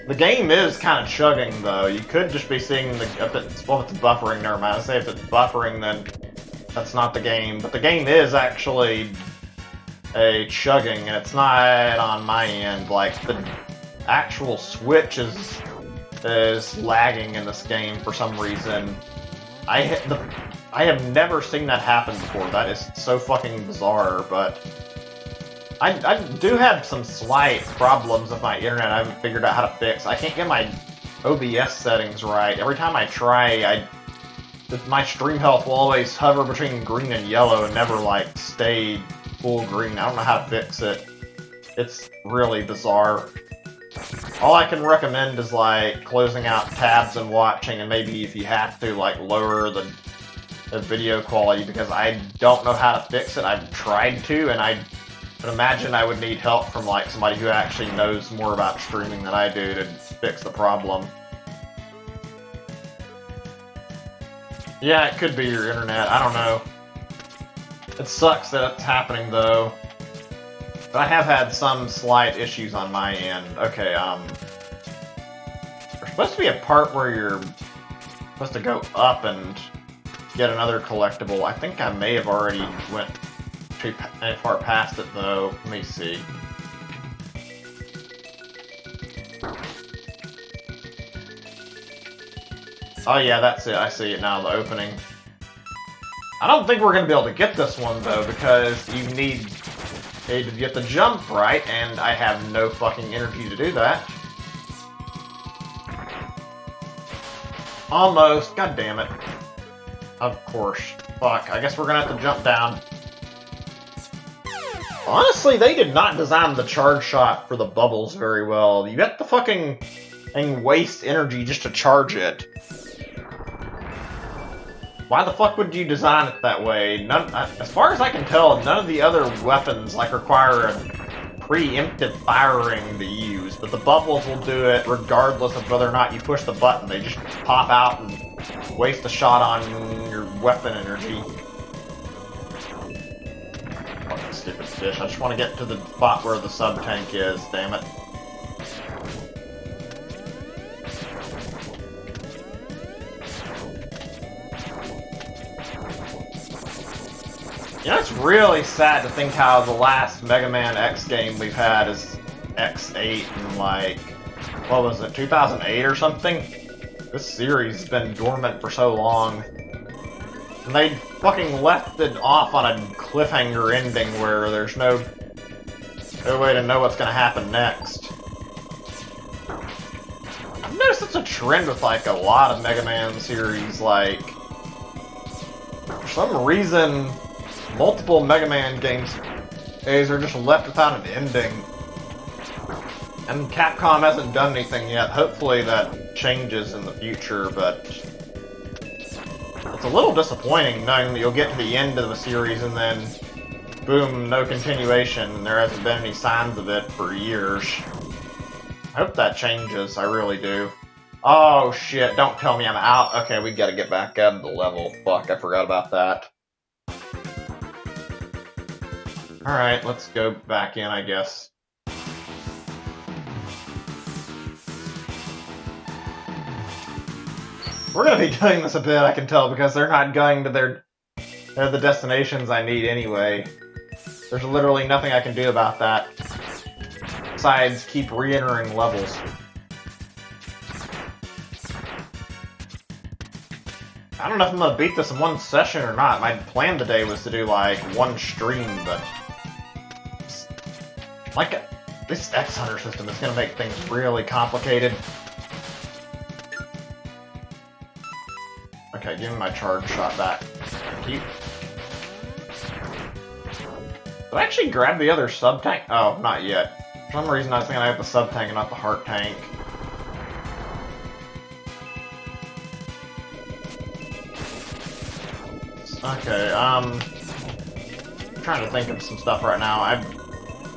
The game is kind of chugging, though. You could just be seeing if it's buffering. Never mind. I say if it's buffering, then that's not the game. But the game is actually a chugging, and it's not on my end. Like, the actual Switch is lagging in this game for some reason. I have never seen that happen before. That is so fucking bizarre, but I do have some slight problems with my internet I haven't figured out how to fix. I can't get my OBS settings right. Every time I try, my stream health will always hover between green and yellow and never, like, stay full green. I don't know how to fix it. It's really bizarre. All I can recommend is, like, closing out tabs and watching, and maybe if you have to, like, lower the video quality, because I don't know how to fix it. I've tried to, and I would imagine I would need help from, like, somebody who actually knows more about streaming than I do to fix the problem. Yeah, it could be your internet. I don't know. It sucks that it's happening, though. But I have had some slight issues on my end. Okay, there's supposed to be a part where you're supposed to go up and get another collectible. I think I may have already went too far past it, though. Let me see. Oh yeah, that's it. I see it now, the opening. I don't think we're going to be able to get this one, though, because you need to get the jump right, and I have no fucking energy to do that. Almost. God damn it. Of course. Fuck. I guess we're going to have to jump down. Honestly, they did not design the charge shot for the bubbles very well. You have to fucking waste energy just to charge it. Why the fuck would you design it that way? As far as I can tell, none of the other weapons like require a preemptive firing to use, but the bubbles will do it regardless of whether or not you push the button. They just pop out and waste a shot on your weapon energy. Fucking stupid fish. I just want to get to the spot where the sub-tank is, damn it. You know, it's really sad to think how the last Mega Man X game we've had is X8 in, like, what was it, 2008 or something? This series has been dormant for so long. And they fucking left it off on a cliffhanger ending where there's no way to know what's gonna happen next. I've noticed it's a trend with, like, a lot of Mega Man series, like, for some reason, multiple Mega Man games are just left without an ending. And Capcom hasn't done anything yet. Hopefully that changes in the future, but it's a little disappointing knowing that you'll get to the end of the series and then, boom, no continuation, and there hasn't been any signs of it for years. I hope that changes, I really do. Oh shit, don't tell me I'm out. Okay, we gotta get back out of the level. Fuck, I forgot about that. Alright, let's go back in, I guess. We're gonna be doing this a bit, I can tell, because they're not going to the destinations I need anyway. There's literally nothing I can do about that, besides keep re-entering levels. I don't know if I'm gonna beat this in one session or not. My plan today was to do, like, one stream, but like, this X-Hunter system is gonna make things really complicated. Okay, give me my charge shot back. Thank you. Did I actually grab the other sub-tank? Oh, not yet. For some reason I was thinking I have the sub-tank and not the heart tank. Okay, I'm trying to think of some stuff right now.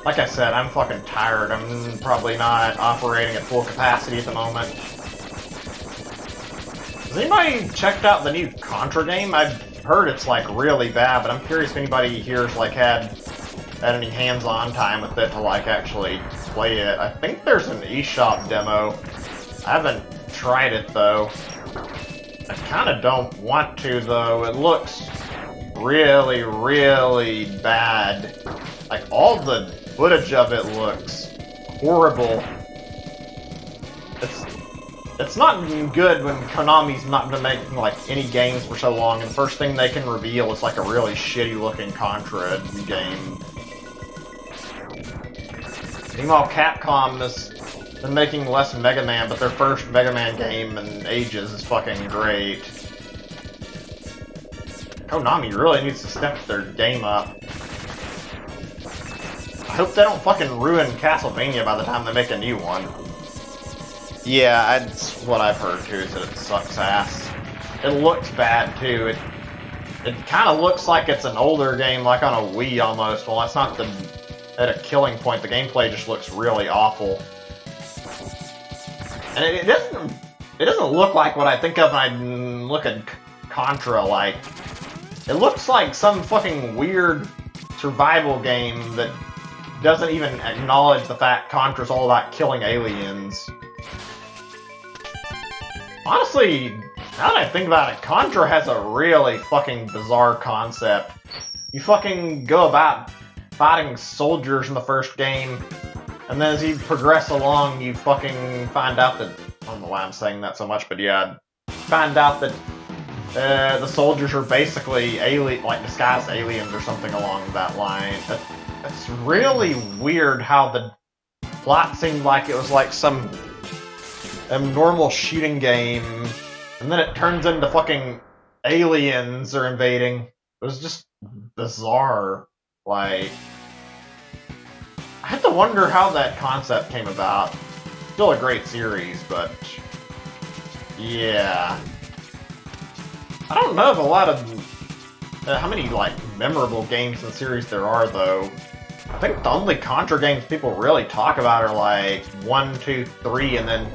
Like I said, I'm fucking tired. I'm probably not operating at full capacity at the moment. Has anybody checked out the new Contra game? I've heard it's, like, really bad, but I'm curious if anybody here's, like, had any hands-on time with it to, like, actually play it. I think there's an eShop demo. I haven't tried it, though. I kinda don't want to, though. It looks really, really bad. Like, all the footage of it looks horrible. It's not good when Konami's not been making, like, any games for so long, and the first thing they can reveal is, like, a really shitty-looking Contra game. Meanwhile, Capcom has been making less Mega Man, but their first Mega Man game in ages is fucking great. Konami really needs to step their game up. I hope they don't fucking ruin Castlevania by the time they make a new one. Yeah, that's what I've heard too, is that it sucks ass. It looks bad too. It kind of looks like it's an older game, like on a Wii almost. Well, that's not at a killing point. The gameplay just looks really awful. And it doesn't look like what I think of when I look at Contra. Like, it looks like some fucking weird survival game that doesn't even acknowledge the fact Contra's all about killing aliens. Honestly, now that I think about it, Contra has a really fucking bizarre concept. You fucking go about fighting soldiers in the first game, and then as you progress along, you fucking find out that... I don't know why I'm saying that so much, but yeah, find out that the soldiers are basically disguised aliens or something along that line. That's really weird how the plot seemed like it was like some normal shooting game, and then it turns into fucking aliens are invading. It was just bizarre. Like, I have to wonder how that concept came about. Still a great series, but yeah. I don't know if a lot of how many like memorable games in the series there are though. I think the only Contra games people really talk about are like 1, 2, 3, and then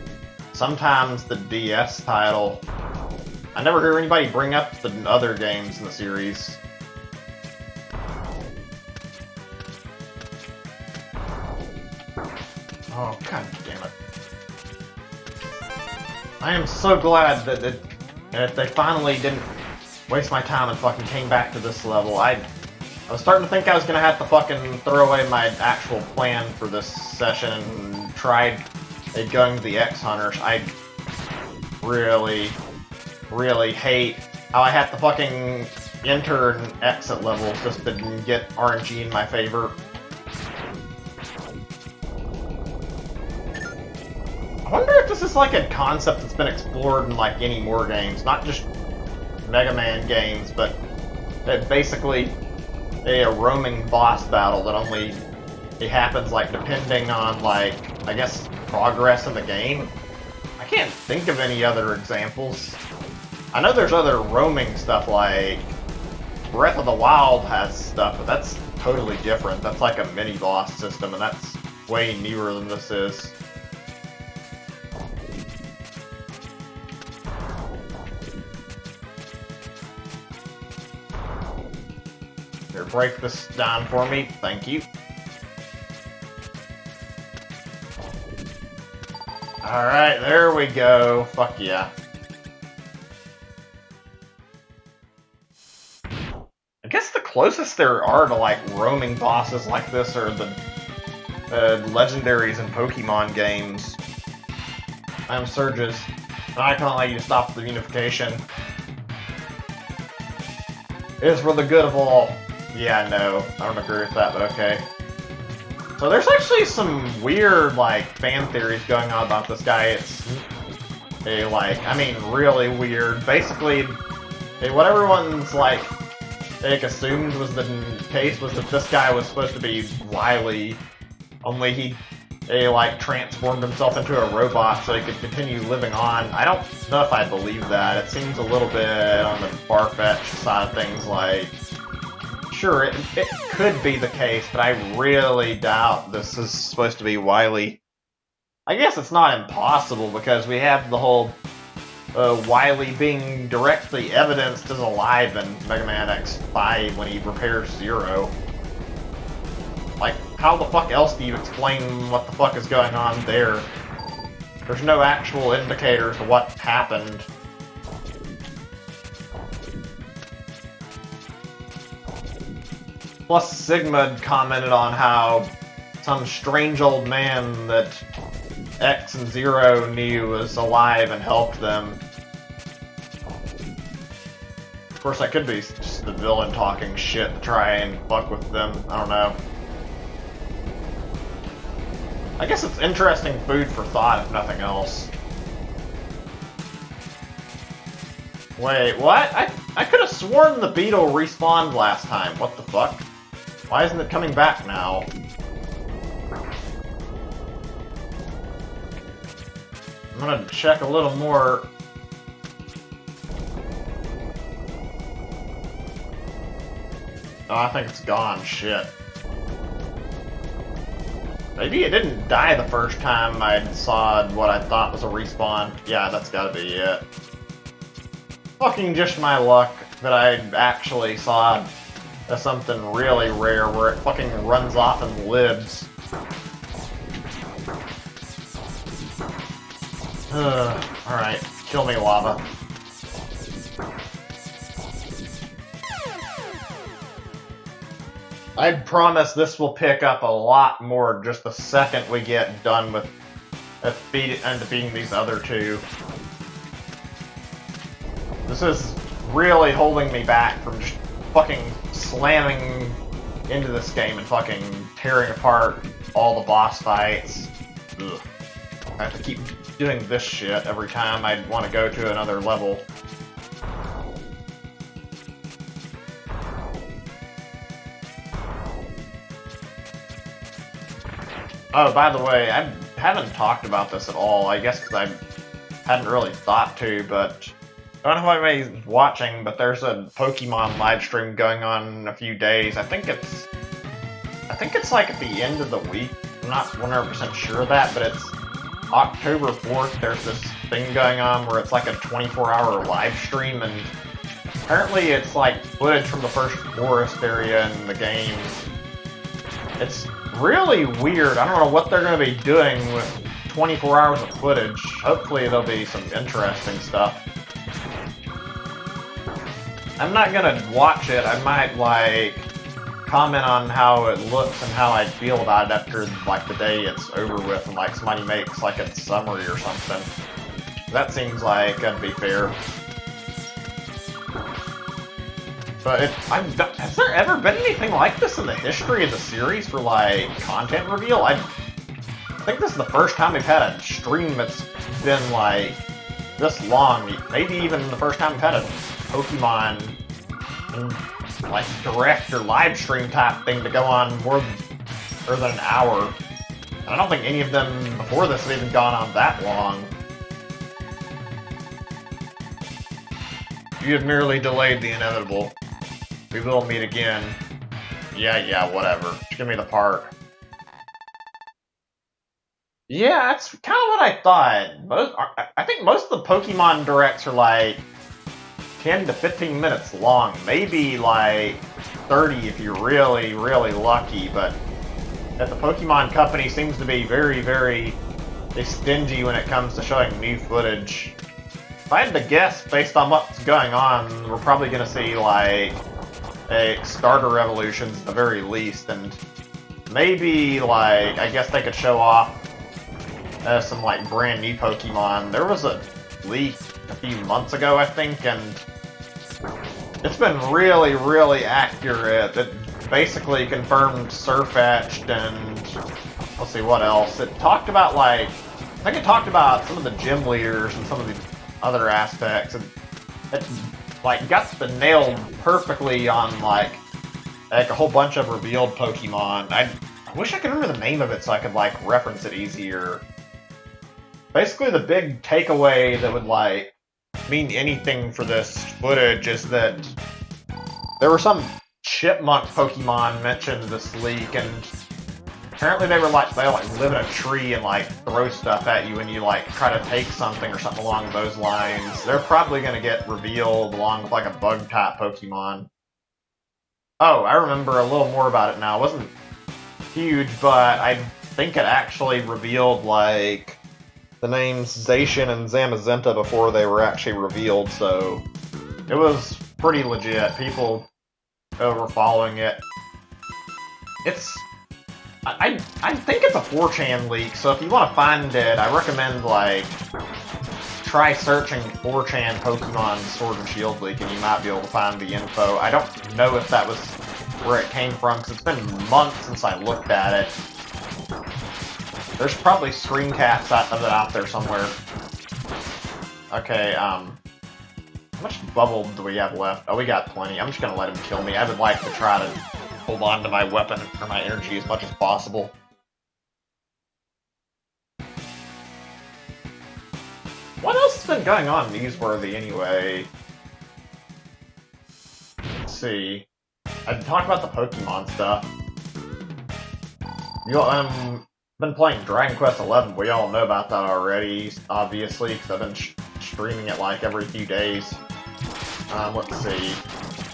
sometimes the DS title. I never hear anybody bring up the other games in the series. Oh, god damn it. I am so glad that they finally didn't waste my time and fucking came back to this level. I was starting to think I was gonna have to fucking throw away my actual plan for this session and tried going to the X Hunters. I really, really hate how I have to fucking enter and exit levels just to get RNG in my favor. I wonder if this is like a concept that's been explored in like any more games, not just Mega Man games, but basically a roaming boss battle that only it happens like depending on like, I guess, progress in the game. I can't think of any other examples. I know there's other roaming stuff like Breath of the Wild has stuff, but that's totally different. That's like a mini boss system, and that's way newer than this is. Here, break this down for me. Thank you. Alright, there we go. Fuck yeah. I guess the closest there are to, like, roaming bosses like this are the legendaries in Pokemon games. I'm Surges. I can't let you stop the unification. It is for the good of all. Yeah, no. I don't agree with that, but okay. So there's actually some weird, like, fan theories going on about this guy. It's really weird. Basically, what everyone's, like, assumed was the case was that this guy was supposed to be Wily, only he transformed himself into a robot so he could continue living on. I don't know if I believe that. It seems a little bit on the far-fetched side of things, like... Sure, it could be the case, but I really doubt this is supposed to be Wily. I guess it's not impossible, because we have the whole Wily being directly evidenced as alive in Mega Man X5 when he repairs Zero. Like, how the fuck else do you explain what the fuck is going on there? There's no actual indicators of what happened. Plus, Sigma commented on how some strange old man that X and Zero knew was alive and helped them. Of course, that could be just the villain talking shit to try and fuck with them. I don't know. I guess it's interesting food for thought, if nothing else. Wait, what? I could have sworn the beetle respawned last time. What the fuck? Why isn't it coming back now? I'm gonna check a little more. Oh, I think it's gone. Shit. Maybe it didn't die the first time I saw what I thought was a respawn. Yeah, that's gotta be it. Fucking just my luck that I actually saw something really rare where it fucking runs off and lives. Alright, kill me, lava. I promise this will pick up a lot more just the second we get done with defeating these other two. This is really holding me back from just fucking slamming into this game and fucking tearing apart all the boss fights. Ugh. I have to keep doing this shit every time I want to go to another level. Oh, by the way, I haven't talked about this at all, I guess because I hadn't really thought to, but I don't know if anybody's watching, but there's a Pokemon live stream going on in a few days. I think it's like at the end of the week. I'm not 100% sure of that, but it's October 4th. There's this thing going on where it's like a 24-hour live stream, and apparently it's like footage from the first forest area in the game. It's really weird. I don't know what they're going to be doing with 24 hours of footage. Hopefully there'll be some interesting stuff. I'm not gonna watch it. I might, like, comment on how it looks and how I feel about it after, like, the day it's over with and, like, somebody makes, like, a summary or something. That seems like that'd be fair. But has there ever been anything like this in the history of the series for, like, content reveal? I think this is the first time we've had a stream that's been, like, this long. Maybe even the first time we've had a Pokemon like direct or live stream type thing to go on more than an hour. And I don't think any of them before this have even gone on that long. You have merely delayed the inevitable. We will meet again. Yeah, whatever. Just give me the part. Yeah, that's kind of what I thought. I think most of the Pokemon Directs are like 10 to 15 minutes long, maybe like 30 if you're really, really lucky, but the Pokemon Company seems to be very, very stingy when it comes to showing new footage. If I had to guess, based on what's going on, we're probably going to see like a starter evolutions at the very least, and maybe like, I guess they could show off some like brand new Pokemon. There was a leak a few months ago, I think, and it's been really, really accurate. It basically confirmed Surfetched and let's see what else. It talked about like, I think it talked about some of the gym leaders and some of the other aspects, and it like got the nailed perfectly on like a whole bunch of revealed Pokemon. I wish I could remember the name of it so I could like reference it easier. Basically, the big takeaway that would like mean anything for this footage is that there were some chipmunk Pokemon mentioned in this leak, and apparently they live in a tree and like throw stuff at you when you like try to take something or something along those lines. They're probably gonna get revealed along with like a bug type Pokemon. Oh, I remember a little more about it now. It wasn't huge, but I think it actually revealed like the names Zacian and Zamazenta before they were actually revealed, so it was pretty legit. People were following it. it's... I think it's a 4chan leak, so if you want to find it, I recommend, like, try searching 4chan Pokemon Sword and Shield leak, and you might be able to find the info. I don't know if that was where it came from, because it's been months since I looked at it. There's probably screencaps of it out there somewhere. Okay, how much bubble do we have left? Oh, we got plenty. I'm just gonna let him kill me. I would like to try to hold on to my weapon or my energy as much as possible. What else has been going on newsworthy anyway? Let's see. I'd talk about the Pokemon stuff. Been playing Dragon Quest XI. We all know about that already, obviously, because I've been streaming it like every few days. Let's see.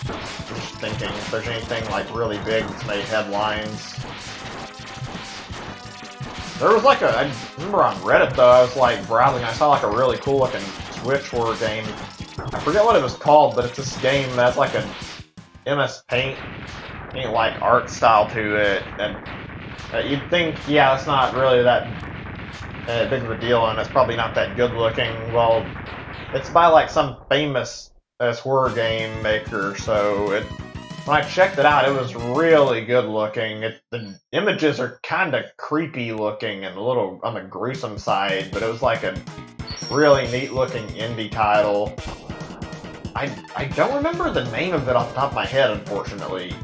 Just thinking if there's anything like really big that's made headlines. There was like I remember on Reddit though, I was like browsing, I saw like a really cool looking Switch horror game. I forget what it was called, but it's this game that's like an MS Paint like art style to it, and you'd think, yeah, it's not really that big of a deal, and it's probably not that good looking. Well, it's by like some famous horror game maker, so when I checked it out, it was really good looking. The images are kind of creepy looking and a little on the gruesome side, but it was like a really neat looking indie title. I don't remember the name of it off the top of my head, unfortunately.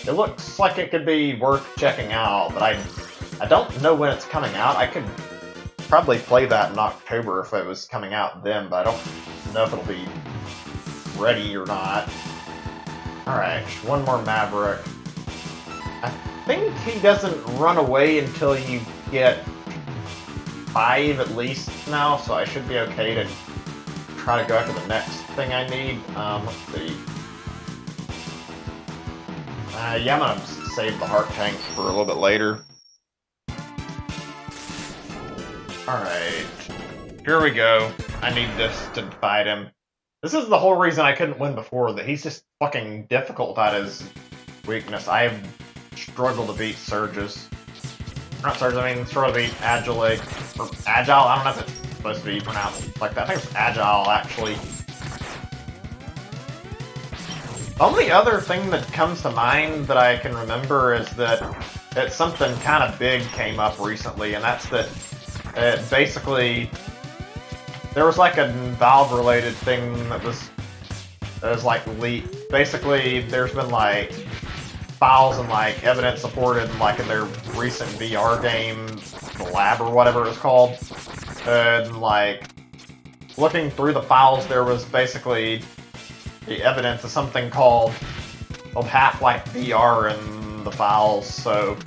It looks like it could be worth checking out, but I don't know when it's coming out. I could probably play that in October if it was coming out then, but I don't know if it'll be ready or not. Alright, one more Maverick. I think he doesn't run away until you get 5 at least now, so I should be okay to try to go after the next thing I need. Let's see. Yeah, I'm gonna save the heart tank for a little bit later. Alright. Here we go. I need this to fight him. This is the whole reason I couldn't win before, that he's just fucking difficult at his weakness. I have struggled to beat Surges. Not Surges, I mean, struggle to beat Agile. Or Agile? I don't know if it's supposed to be pronounced like that. I think it's Agile, actually. The only other thing that comes to mind that I can remember is that something kind of big came up recently, and that's that basically there was like a Valve-related thing that was like leaked. Basically, there's been like files and like evidence supported like in their recent VR game, the Lab or whatever it was called, and like looking through the files, there was basically the evidence of something called Half-Life VR in the files. So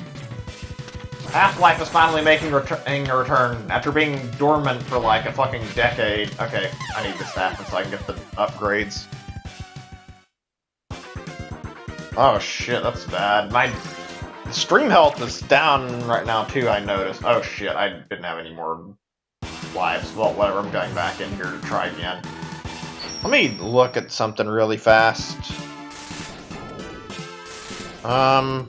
Half-Life is finally making a return after being dormant for like a fucking decade. Okay, I need this to happen so I can get the upgrades. Oh shit, that's bad. My stream health is down right now too, I noticed. Oh shit, I didn't have any more lives. Well, whatever, I'm going back in here to try again. Let me look at something really fast. I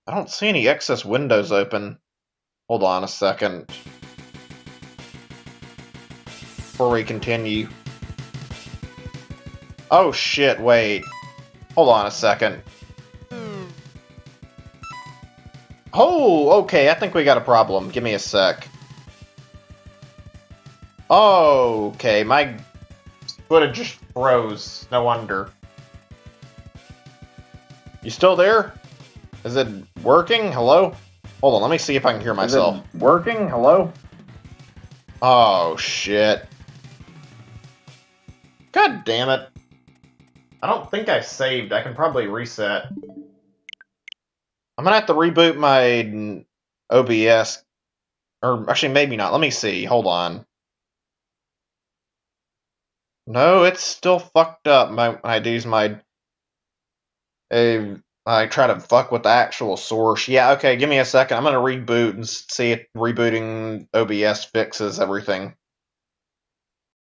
don't see any excess windows open. Hold on a second. Before we continue. Oh shit, wait. Hold on a second. Oh, okay, I think we got a problem. Give me a sec. Okay, my footage just froze. No wonder. You still there? Is it working? Hello? Hold on, let me see if I can hear myself. Is it working? Hello? Oh, shit. God damn it. I don't think I saved. I can probably reset. I'm gonna have to reboot my OBS. Or, actually, maybe not. Let me see. Hold on. No, it's still fucked up. I use my... I try to fuck with the actual source. Yeah, okay, give me a second. I'm gonna reboot and see if rebooting OBS fixes everything.